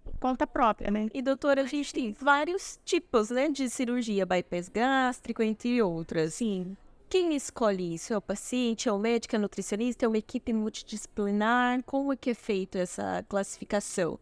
[SPEAKER 4] por conta própria, né?
[SPEAKER 1] E, doutora, a gente tem vários tipos, né, de cirurgia, bypass gástrico, entre outras.
[SPEAKER 4] Sim.
[SPEAKER 1] Quem escolhe isso? É o paciente, é o médico, é o nutricionista, é uma equipe multidisciplinar? Como é que é feita essa classificação?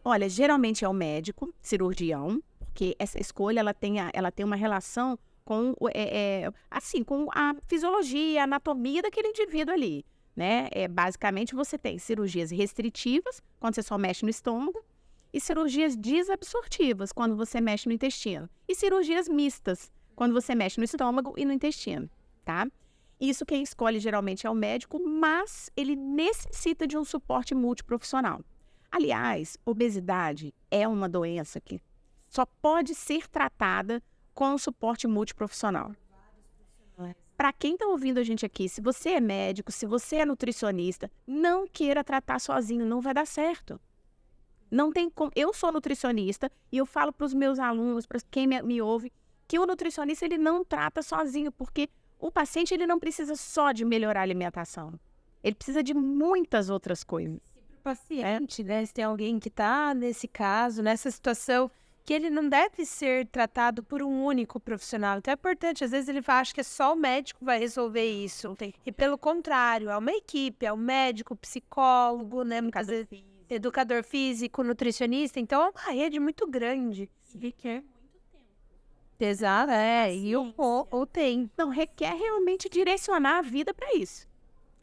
[SPEAKER 4] Olha, geralmente é o médico, cirurgião, porque essa escolha ela tem uma relação com a fisiologia, a anatomia daquele indivíduo ali, né? Basicamente, você tem cirurgias restritivas, quando você só mexe no estômago, e cirurgias desabsortivas, quando você mexe no intestino. E cirurgias mistas, quando você mexe no estômago e no intestino, tá? Isso quem escolhe geralmente é o médico, mas ele necessita de um suporte multiprofissional. Aliás, obesidade é uma doença que só pode ser tratada com suporte multiprofissional. Para quem está ouvindo a gente aqui, se você é médico, se você é nutricionista, não queira tratar sozinho, não vai dar certo. Não tem como. Eu sou nutricionista e eu falo para os meus alunos, para quem me ouve, que o nutricionista ele não trata sozinho, porque o paciente ele não precisa só de melhorar a alimentação. Ele precisa de muitas outras coisas.
[SPEAKER 2] O paciente, né? Se tem alguém que está nesse caso, nessa situação, que ele não deve ser tratado por um único profissional. Então é importante, às vezes ele acha que é só o médico que vai resolver isso. E pelo contrário, é uma equipe, é o médico, o psicólogo, né? Muitas vezes, educador físico, nutricionista. Então é uma rede muito grande.
[SPEAKER 3] Requer muito tempo.
[SPEAKER 2] Exato, e o tem.
[SPEAKER 4] Não, requer realmente direcionar a vida para isso.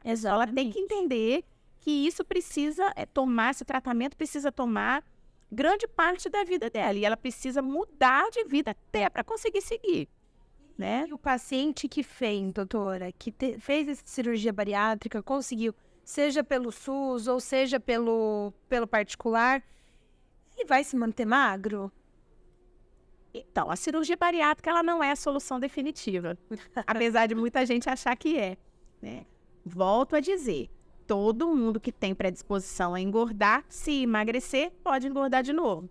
[SPEAKER 4] Ela tem que entender que isso precisa tomar, esse tratamento precisa tomar grande parte da vida dela. E ela precisa mudar de vida até para conseguir seguir, né?
[SPEAKER 2] E o paciente que fez, doutora, que fez essa cirurgia bariátrica, conseguiu, seja pelo SUS ou seja pelo particular, ele vai se manter magro?
[SPEAKER 4] Então, a cirurgia bariátrica ela não é a solução definitiva, apesar de muita gente achar que é, né? Volto a dizer, todo mundo que tem predisposição a engordar, se emagrecer, pode engordar de novo.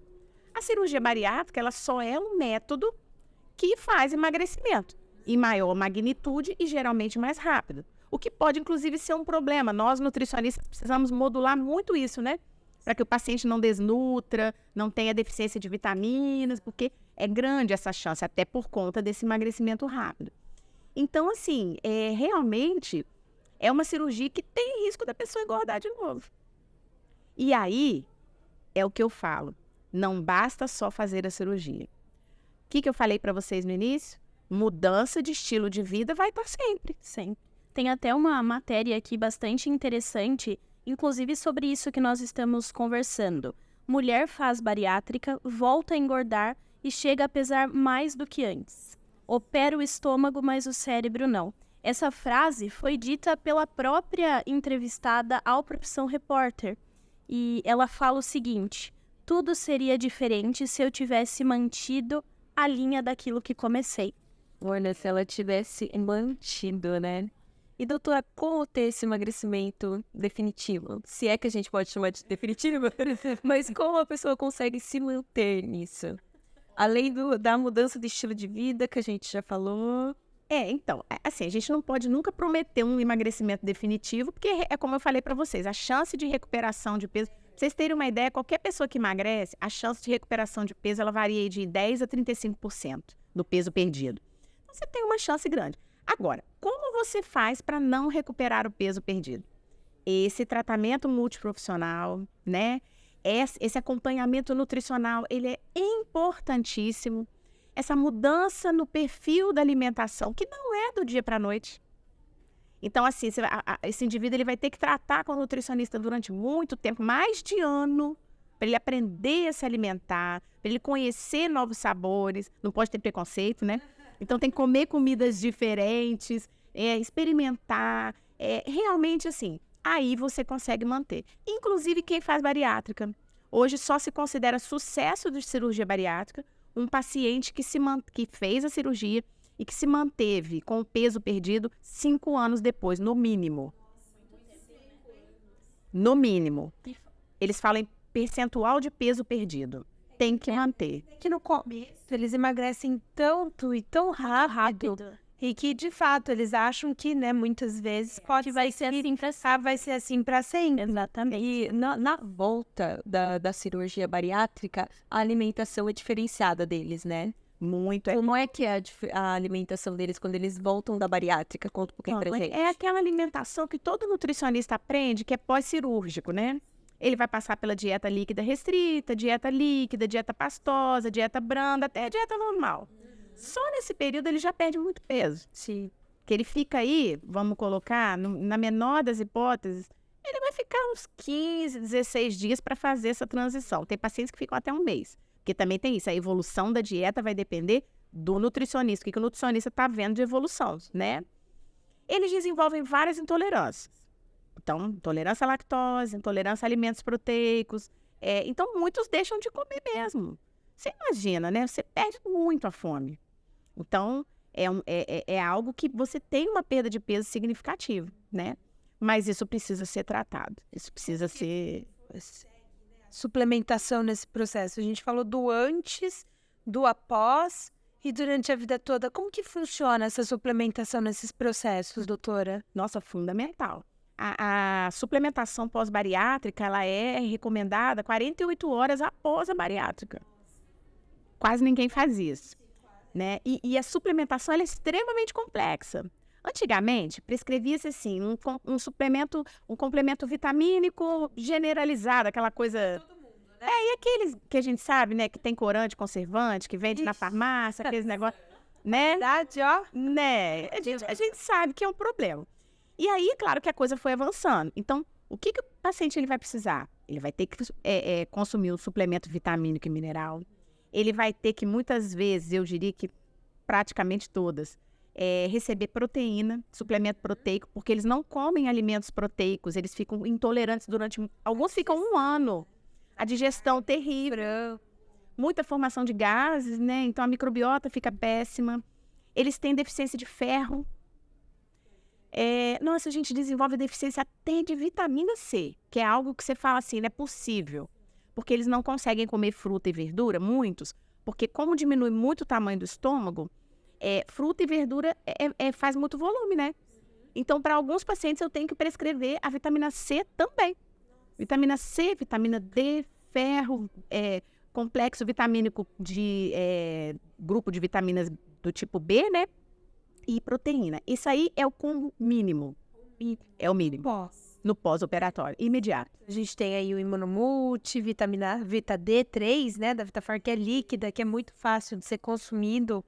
[SPEAKER 4] A cirurgia bariátrica ela só é um método que faz emagrecimento em maior magnitude e geralmente mais rápido. O que pode, inclusive, ser um problema. Nós, nutricionistas, precisamos modular muito isso, né? Para que o paciente não desnutra, não tenha deficiência de vitaminas, porque é grande essa chance, até por conta desse emagrecimento rápido. Então, assim, realmente é uma cirurgia que tem risco da pessoa engordar de novo. E aí, é o que eu falo, não basta só fazer a cirurgia. O que eu falei para vocês no início? Mudança de estilo de vida vai estar sempre.
[SPEAKER 3] Sempre. Tem até uma matéria aqui bastante interessante, inclusive sobre isso que nós estamos conversando. Mulher faz bariátrica, volta a engordar e chega a pesar mais do que antes. Opera o estômago, mas o cérebro não. Essa frase foi dita pela própria entrevistada ao Profissão Repórter. E ela fala o seguinte: tudo seria diferente se eu tivesse mantido a linha daquilo que comecei.
[SPEAKER 1] Olha, se ela tivesse mantido, né? E, doutora, como ter esse emagrecimento definitivo? Se é que a gente pode chamar de definitivo, mas como a pessoa consegue se manter nisso? Além da mudança de estilo de vida que a gente já falou.
[SPEAKER 4] Então, assim, a gente não pode nunca prometer um emagrecimento definitivo, porque é como eu falei para vocês, a chance de recuperação de peso, pra vocês terem uma ideia, qualquer pessoa que emagrece, a chance de recuperação de peso, ela varia de 10% a 35% do peso perdido. Então, você tem uma chance grande. Agora, como você faz para não recuperar o peso perdido? Esse tratamento multiprofissional, né? Esse acompanhamento nutricional, ele é importantíssimo. Essa mudança no perfil da alimentação, que não é do dia para a noite. Então, assim, esse indivíduo ele vai ter que tratar com o nutricionista durante muito tempo, mais de ano, para ele aprender a se alimentar, para ele conhecer novos sabores. Não pode ter preconceito, né? Então, tem que comer comidas diferentes, experimentar. Realmente, assim, aí você consegue manter. Inclusive, quem faz bariátrica. Hoje só se considera sucesso de cirurgia bariátrica um paciente que fez a cirurgia e que se manteve com o peso perdido 5 anos depois, no mínimo. No mínimo. Eles falam em percentual de peso perdido. Tem que manter.
[SPEAKER 2] Que no começo eles emagrecem tanto e tão rápido. E que, de fato, eles acham que, né, muitas vezes
[SPEAKER 3] vai ser assim para sempre.
[SPEAKER 2] Vai ser assim para sempre.
[SPEAKER 3] Exatamente.
[SPEAKER 1] E na volta da cirurgia bariátrica, a alimentação é diferenciada deles, né?
[SPEAKER 4] Muito.
[SPEAKER 1] Como é que é a alimentação deles quando eles voltam da bariátrica? Conta um pouquinho pra gente.
[SPEAKER 4] É aquela alimentação que todo nutricionista aprende, que é pós-cirúrgico, né? Ele vai passar pela dieta líquida restrita, dieta líquida, dieta pastosa, dieta branda, até a dieta normal. Só nesse período ele já perde muito peso.
[SPEAKER 2] Sim.
[SPEAKER 4] Que ele fica aí, vamos colocar, na menor das hipóteses, ele vai ficar uns 15, 16 dias para fazer essa transição. Tem pacientes que ficam até um mês. Porque também tem isso, a evolução da dieta vai depender do nutricionista. O que o nutricionista está vendo de evolução, né? Eles desenvolvem várias intolerâncias. Então, intolerância à lactose, intolerância a alimentos proteicos. Então, muitos deixam de comer mesmo. Você imagina, né? Você perde muito a fome. Então, é algo que você tem uma perda de peso significativa, né? Mas isso precisa ser tratado. Isso precisa ser...
[SPEAKER 2] Suplementação nesse processo. A gente falou do antes, do após e durante a vida toda. Como que funciona essa suplementação nesses processos, doutora?
[SPEAKER 4] Nossa, fundamental. A suplementação pós-bariátrica, ela é recomendada 48 horas após a bariátrica. Quase ninguém faz isso, né? E a suplementação, ela é extremamente complexa. Antigamente, prescrevia-se assim, um suplemento, um complemento vitamínico generalizado, aquela coisa... Todo mundo, né? E aqueles que a gente sabe, né, que tem corante, conservante, que vende na farmácia, aqueles negócios, né?
[SPEAKER 2] Verdade, ó.
[SPEAKER 4] Né? A gente sabe que é um problema. E aí, claro que a coisa foi avançando. Então, o que o paciente ele vai precisar? Ele vai ter que consumir um suplemento vitamínico e mineral. Ele vai ter que, muitas vezes, eu diria que praticamente todas, receber proteína, suplemento proteico, porque eles não comem alimentos proteicos, eles ficam intolerantes alguns ficam 1 ano. A digestão terrível, muita formação de gases, né? Então a microbiota fica péssima. Eles têm deficiência de ferro. Nossa, a gente desenvolve deficiência até de vitamina C, que é algo que você fala assim, não é possível. Porque eles não conseguem comer fruta e verdura, muitos, porque como diminui muito o tamanho do estômago, fruta e verdura faz muito volume, né? Então, para alguns pacientes, eu tenho que prescrever a vitamina C também. Vitamina C, vitamina D, ferro, complexo vitamínico de grupo de vitaminas do tipo B, né? E proteína. Isso aí é o combo mínimo. É o mínimo. No pós-operatório, imediato.
[SPEAKER 2] A gente tem aí o Imunomulti, vitamina Vita D3, né? Da Vitafar, que é líquida, que é muito fácil de ser consumido.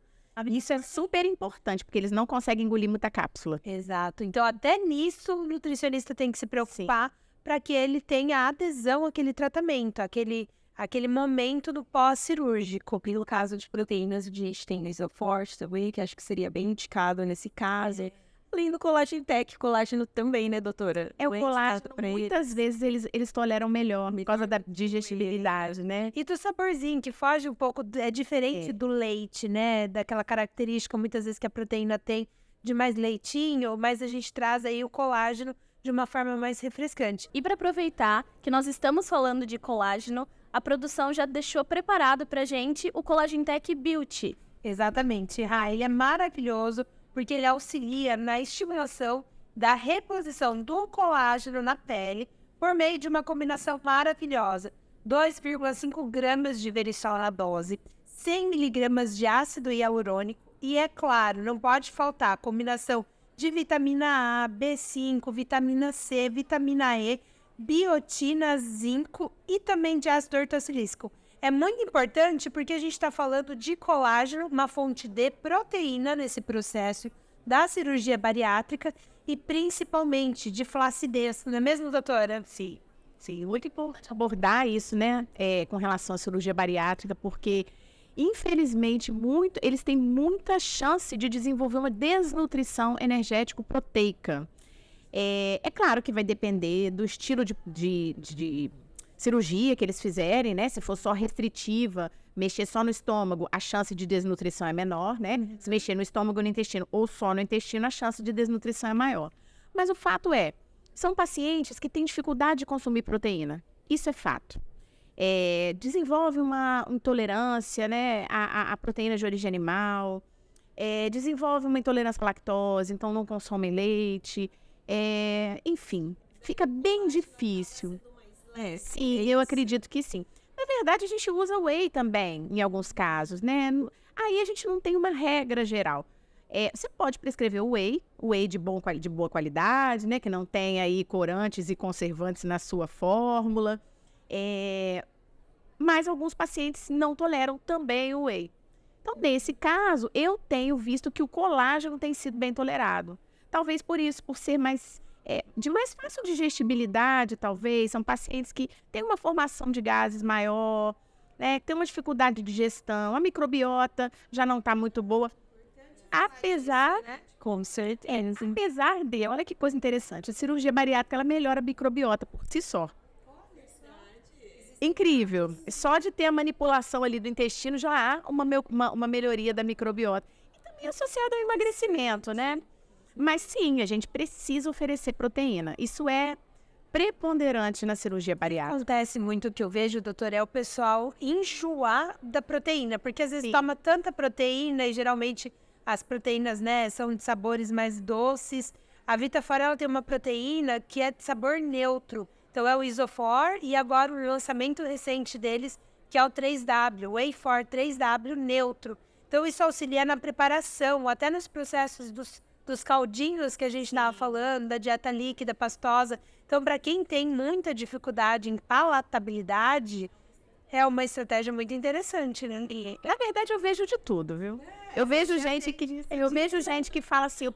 [SPEAKER 4] Isso é super importante, porque eles não conseguem engolir muita cápsula.
[SPEAKER 2] Exato. Então, até nisso, o nutricionista tem que se preocupar para que ele tenha adesão àquele tratamento, aquele momento do pós-cirúrgico.
[SPEAKER 1] E no caso de proteínas, a gente tem Isoforte também, que acho que seria bem indicado nesse caso. Além do colágeno tech, colágeno também, né, doutora?
[SPEAKER 4] O colágeno, muitas vezes, eles toleram melhor, por causa da digestibilidade, né?
[SPEAKER 2] E do saborzinho, que foge um pouco, é diferente do leite, né? Daquela característica, muitas vezes, que a proteína tem de mais leitinho, mas a gente traz aí o colágeno de uma forma mais refrescante.
[SPEAKER 3] E para aproveitar que nós estamos falando de colágeno, a produção já deixou preparado pra gente o Collagen Tech Beauty.
[SPEAKER 2] Exatamente, ele é maravilhoso, porque ele auxilia na estimulação da reposição do colágeno na pele por meio de uma combinação maravilhosa. 2,5 gramas de verisol na dose, 100 miligramas de ácido hialurônico e, é claro, não pode faltar a combinação de vitamina A, B5, vitamina C, vitamina E, biotina, zinco e também de ácido ortossilícico. É muito importante porque a gente está falando de colágeno, uma fonte de proteína nesse processo da cirurgia bariátrica e principalmente de flacidez, não é mesmo, doutora?
[SPEAKER 4] Sim, muito importante abordar isso, né, com relação à cirurgia bariátrica, porque, infelizmente, eles têm muita chance de desenvolver uma desnutrição energético-proteica. É claro que vai depender do estilo de cirurgia que eles fizerem, né? Se for só restritiva, mexer só no estômago, a chance de desnutrição é menor, né? Se mexer no estômago ou no intestino, ou só no intestino, a chance de desnutrição é maior. Mas o fato são pacientes que têm dificuldade de consumir proteína. Isso é fato. Desenvolve uma intolerância, né, à proteína de origem animal, desenvolve uma intolerância à lactose, então não consomem leite, enfim, fica bem difícil. Sim, eu acredito que sim. Na verdade, a gente usa whey também, em alguns casos, né? Aí a gente não tem uma regra geral. Você pode prescrever o whey de boa qualidade, né? Que não tem aí corantes e conservantes na sua fórmula. Mas alguns pacientes não toleram também o whey. Então, nesse caso, eu tenho visto que o colágeno tem sido bem tolerado. Talvez por isso, por ser de mais fácil digestibilidade, talvez. São pacientes que têm uma formação de gases maior, né? Tem uma dificuldade de digestão. A microbiota já não está muito boa. Apesar de, olha que coisa interessante, a cirurgia bariátrica, ela melhora a microbiota por si só. Incrível. Só de ter a manipulação ali do intestino já há uma melhoria da microbiota. E também associado ao emagrecimento, né? Mas sim, a gente precisa oferecer proteína. Isso é preponderante na cirurgia bariátrica.
[SPEAKER 2] Acontece muito, o que eu vejo, doutor, é o pessoal enjoar da proteína, porque às vezes toma tanta proteína e geralmente as proteínas, né, são de sabores mais doces. A Vitafort, ela tem uma proteína que é de sabor neutro. Então é o Isofor e agora o lançamento recente deles, que é o 3W, Whey for 3W neutro. Então isso auxilia na preparação, até nos processos dos caldinhos que a gente estava falando, da dieta líquida, pastosa. Então, para quem tem muita dificuldade em palatabilidade, é uma estratégia muito interessante, né?
[SPEAKER 4] E, na verdade, eu vejo de tudo, viu? Eu vejo gente que fala assim,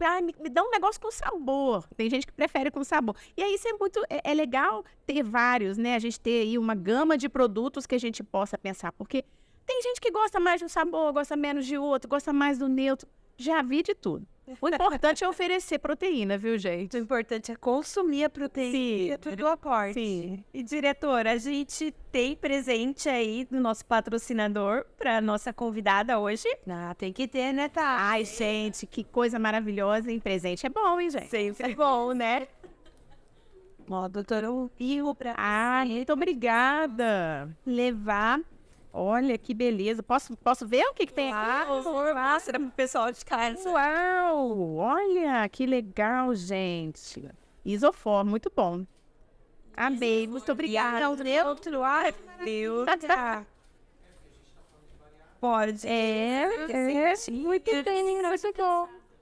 [SPEAKER 4] me dá um negócio com sabor. Tem gente que prefere com sabor. E aí isso é legal ter vários, né? A gente ter aí uma gama de produtos que a gente possa pensar. Porque tem gente que gosta mais de um sabor, gosta menos de outro, gosta mais do neutro. Já vi de tudo. O importante é oferecer proteína, viu, gente?
[SPEAKER 2] O importante é consumir a proteína.
[SPEAKER 1] Sim, tudo aporte. Sim. E, diretora, a gente tem presente aí do nosso patrocinador para nossa convidada hoje.
[SPEAKER 2] Ah, tem que ter, né, tá?
[SPEAKER 4] Ai, gente, que coisa maravilhosa, hein? Presente é bom, hein, gente?
[SPEAKER 1] Sempre bom, né?
[SPEAKER 2] Ó, doutora, um rio pra
[SPEAKER 4] muito obrigada.
[SPEAKER 2] levar.
[SPEAKER 4] Olha que beleza. Posso ver o que tem aqui?
[SPEAKER 1] Será pro pessoal de casa.
[SPEAKER 4] Uau! Olha que legal, gente. Isofor, muito bom. Amei, muito obrigada.
[SPEAKER 2] É o neutro, ai,
[SPEAKER 1] Deus. Pode.
[SPEAKER 4] Muito bem,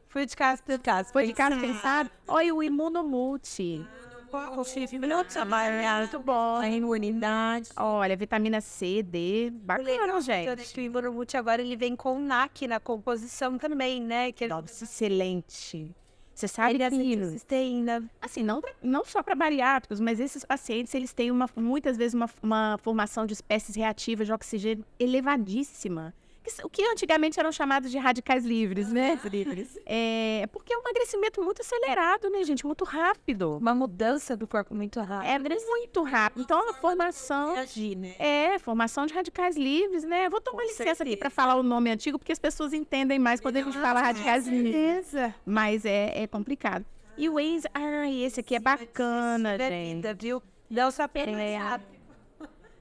[SPEAKER 2] Foi de casa pra casa.
[SPEAKER 4] Foi de casa pensado. Olha o Imunomulti.
[SPEAKER 1] Muito bom. A imunidade.
[SPEAKER 4] Olha, vitamina C, D. Bacana, gente.
[SPEAKER 2] O Imunomulti agora ele vem com o NAC na composição também, né? Que
[SPEAKER 4] Nossa, excelente. Você sabe que,
[SPEAKER 2] cisteína.
[SPEAKER 4] assim, não só para bariátricos, mas esses pacientes, eles têm muitas vezes uma formação de espécies reativas de oxigênio elevadíssima. O que antigamente eram chamados de radicais livres, né? Porque é um emagrecimento muito acelerado, né, gente? Muito rápido.
[SPEAKER 2] Uma mudança do corpo muito rápida.
[SPEAKER 4] É muito rápido. Então, a formação... formação de radicais livres, né? Eu vou tomar licença aqui para falar o nome antigo, porque as pessoas entendem mais quando a gente fala radicais livres. Mas é complicado. E o Waze, esse aqui é bacana, gente.
[SPEAKER 2] Viu? Não só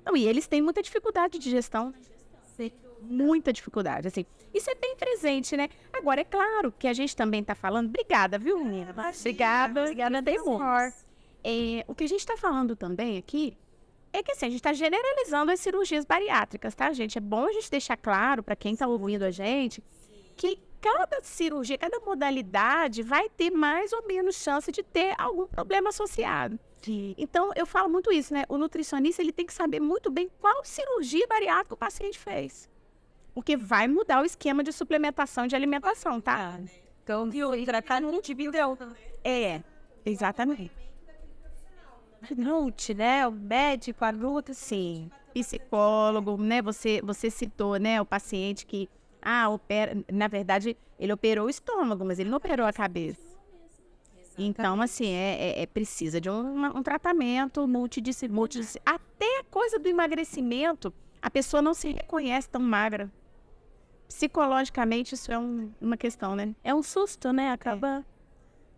[SPEAKER 4] Não, e eles têm muita dificuldade de digestão. Muita dificuldade, assim. Isso é bem presente, né? Agora, é claro que a gente também tá falando... Obrigada, viu, menina? Obrigada, Deimor. O que a gente tá falando também aqui é que, assim, a gente tá generalizando as cirurgias bariátricas, tá, gente? É bom a gente deixar claro para quem tá ouvindo a gente que cada cirurgia, cada modalidade vai ter mais ou menos chance de ter algum problema associado. Então, eu falo muito isso, né? O nutricionista, ele tem que saber muito bem qual cirurgia bariátrica o paciente fez. Porque vai mudar o esquema de suplementação de alimentação, tá?
[SPEAKER 2] Então, tratar no individual.
[SPEAKER 4] Exatamente.
[SPEAKER 2] Né? O médico, a luta,
[SPEAKER 4] sim. Psicólogo, né? Você citou, né? O paciente que, na verdade, ele operou o estômago, mas ele não operou a cabeça. Então, assim, precisa de um tratamento multidisciplinar. Até a coisa do emagrecimento, a pessoa não se reconhece tão magra. Psicologicamente, isso é uma questão, né?
[SPEAKER 3] É um susto, né? Acaba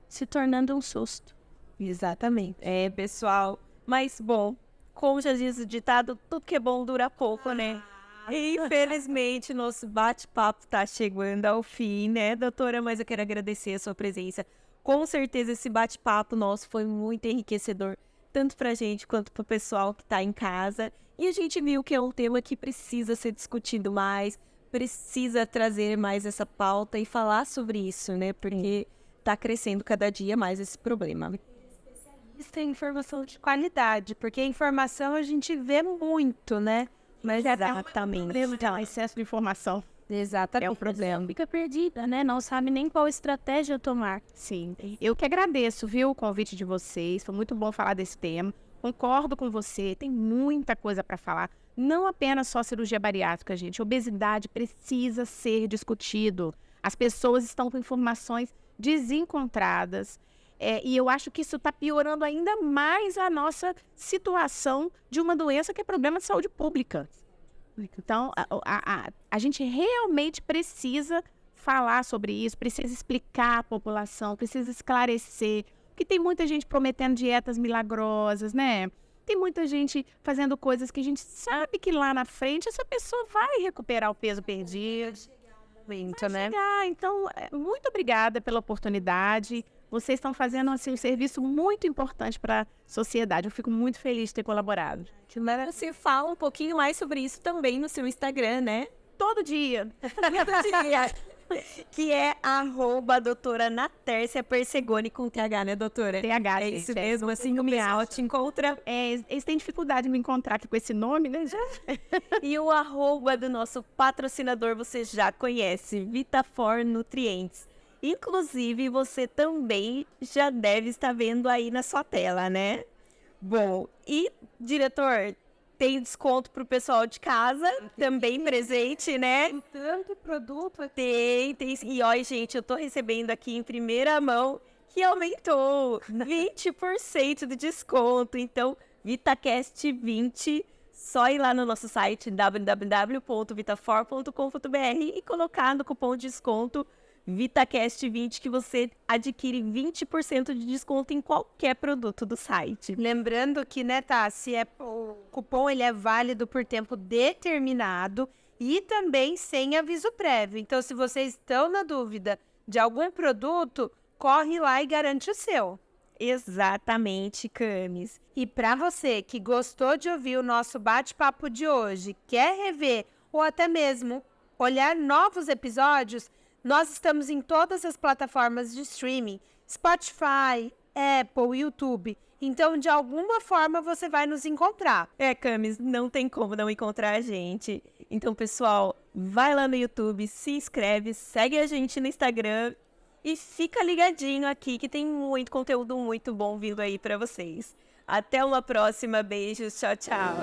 [SPEAKER 3] se tornando um susto.
[SPEAKER 2] Exatamente.
[SPEAKER 1] Pessoal. Mas, bom, como já diz o ditado, tudo que é bom dura pouco, né? Infelizmente, nosso bate-papo tá chegando ao fim, né, doutora? Mas eu quero agradecer a sua presença. Com certeza, esse bate-papo nosso foi muito enriquecedor, tanto pra gente quanto pro pessoal que tá em casa. E a gente viu que é um tema que precisa ser discutido mais, precisa trazer mais essa pauta e falar sobre isso, né? Porque tá crescendo cada dia mais esse problema.
[SPEAKER 2] Isso é informação de qualidade, porque a informação a gente vê muito, né? Mas
[SPEAKER 1] Exatamente.
[SPEAKER 4] Excesso de informação
[SPEAKER 2] exatamente.
[SPEAKER 4] é um problema.
[SPEAKER 3] Fica perdida, né? Não sabe nem qual estratégia tomar.
[SPEAKER 4] Sim, eu que agradeço, viu, o convite de vocês. Foi muito bom falar desse tema. Concordo com você, tem muita coisa para falar. Não apenas só cirurgia bariátrica, gente. Obesidade precisa ser discutido. As pessoas estão com informações desencontradas. E eu acho que isso está piorando ainda mais a nossa situação de uma doença que é problema de saúde pública. Então, a gente realmente precisa falar sobre isso, precisa explicar à população, precisa esclarecer. Porque tem muita gente prometendo dietas milagrosas, né? Tem muita gente fazendo coisas que a gente sabe que lá na frente essa pessoa vai recuperar o peso perdido.
[SPEAKER 2] Muito, né?
[SPEAKER 4] Então, muito obrigada pela oportunidade. Vocês estão fazendo assim, um serviço muito importante para a sociedade. Eu fico muito feliz de ter colaborado.
[SPEAKER 1] Você fala um pouquinho mais sobre isso também no seu Instagram, né?
[SPEAKER 4] Todo dia.
[SPEAKER 1] Que é @doutora Natércia Persegoni com TH, né, doutora?
[SPEAKER 4] TH,
[SPEAKER 1] É isso mesmo, assim o pessoal te encontra.
[SPEAKER 4] Eles têm dificuldade de me encontrar aqui com esse nome, né?
[SPEAKER 1] E o @ do nosso patrocinador você já conhece, Vitafor Nutrientes. Inclusive, você também já deve estar vendo aí na sua tela, né? Bom, e, diretor, tem desconto pro pessoal de casa, também presente, né?
[SPEAKER 2] Tanto produto
[SPEAKER 1] Tem. E olha, gente, eu tô recebendo aqui em primeira mão que aumentou 20% de desconto. Então, VitaCast 20, só ir lá no nosso site www.vitafor.com.br e colocar no cupom de desconto VitaCast 20 que você adquire 20% de desconto em qualquer produto do site.
[SPEAKER 2] Lembrando que, né, Tassi, o cupom ele é válido por tempo determinado e também sem aviso prévio. Então, se vocês estão na dúvida de algum produto, corre lá e garante o seu.
[SPEAKER 1] Exatamente, Camis.
[SPEAKER 2] E para você que gostou de ouvir o nosso bate-papo de hoje, quer rever ou até mesmo olhar novos episódios, nós estamos em todas as plataformas de streaming, Spotify, Apple, YouTube. Então, de alguma forma, você vai nos encontrar.
[SPEAKER 1] Camis, não tem como não encontrar a gente. Então, pessoal, vai lá no YouTube, se inscreve, segue a gente no Instagram e fica ligadinho aqui que tem muito conteúdo muito bom vindo aí pra vocês. Até uma próxima, beijos, tchau, tchau.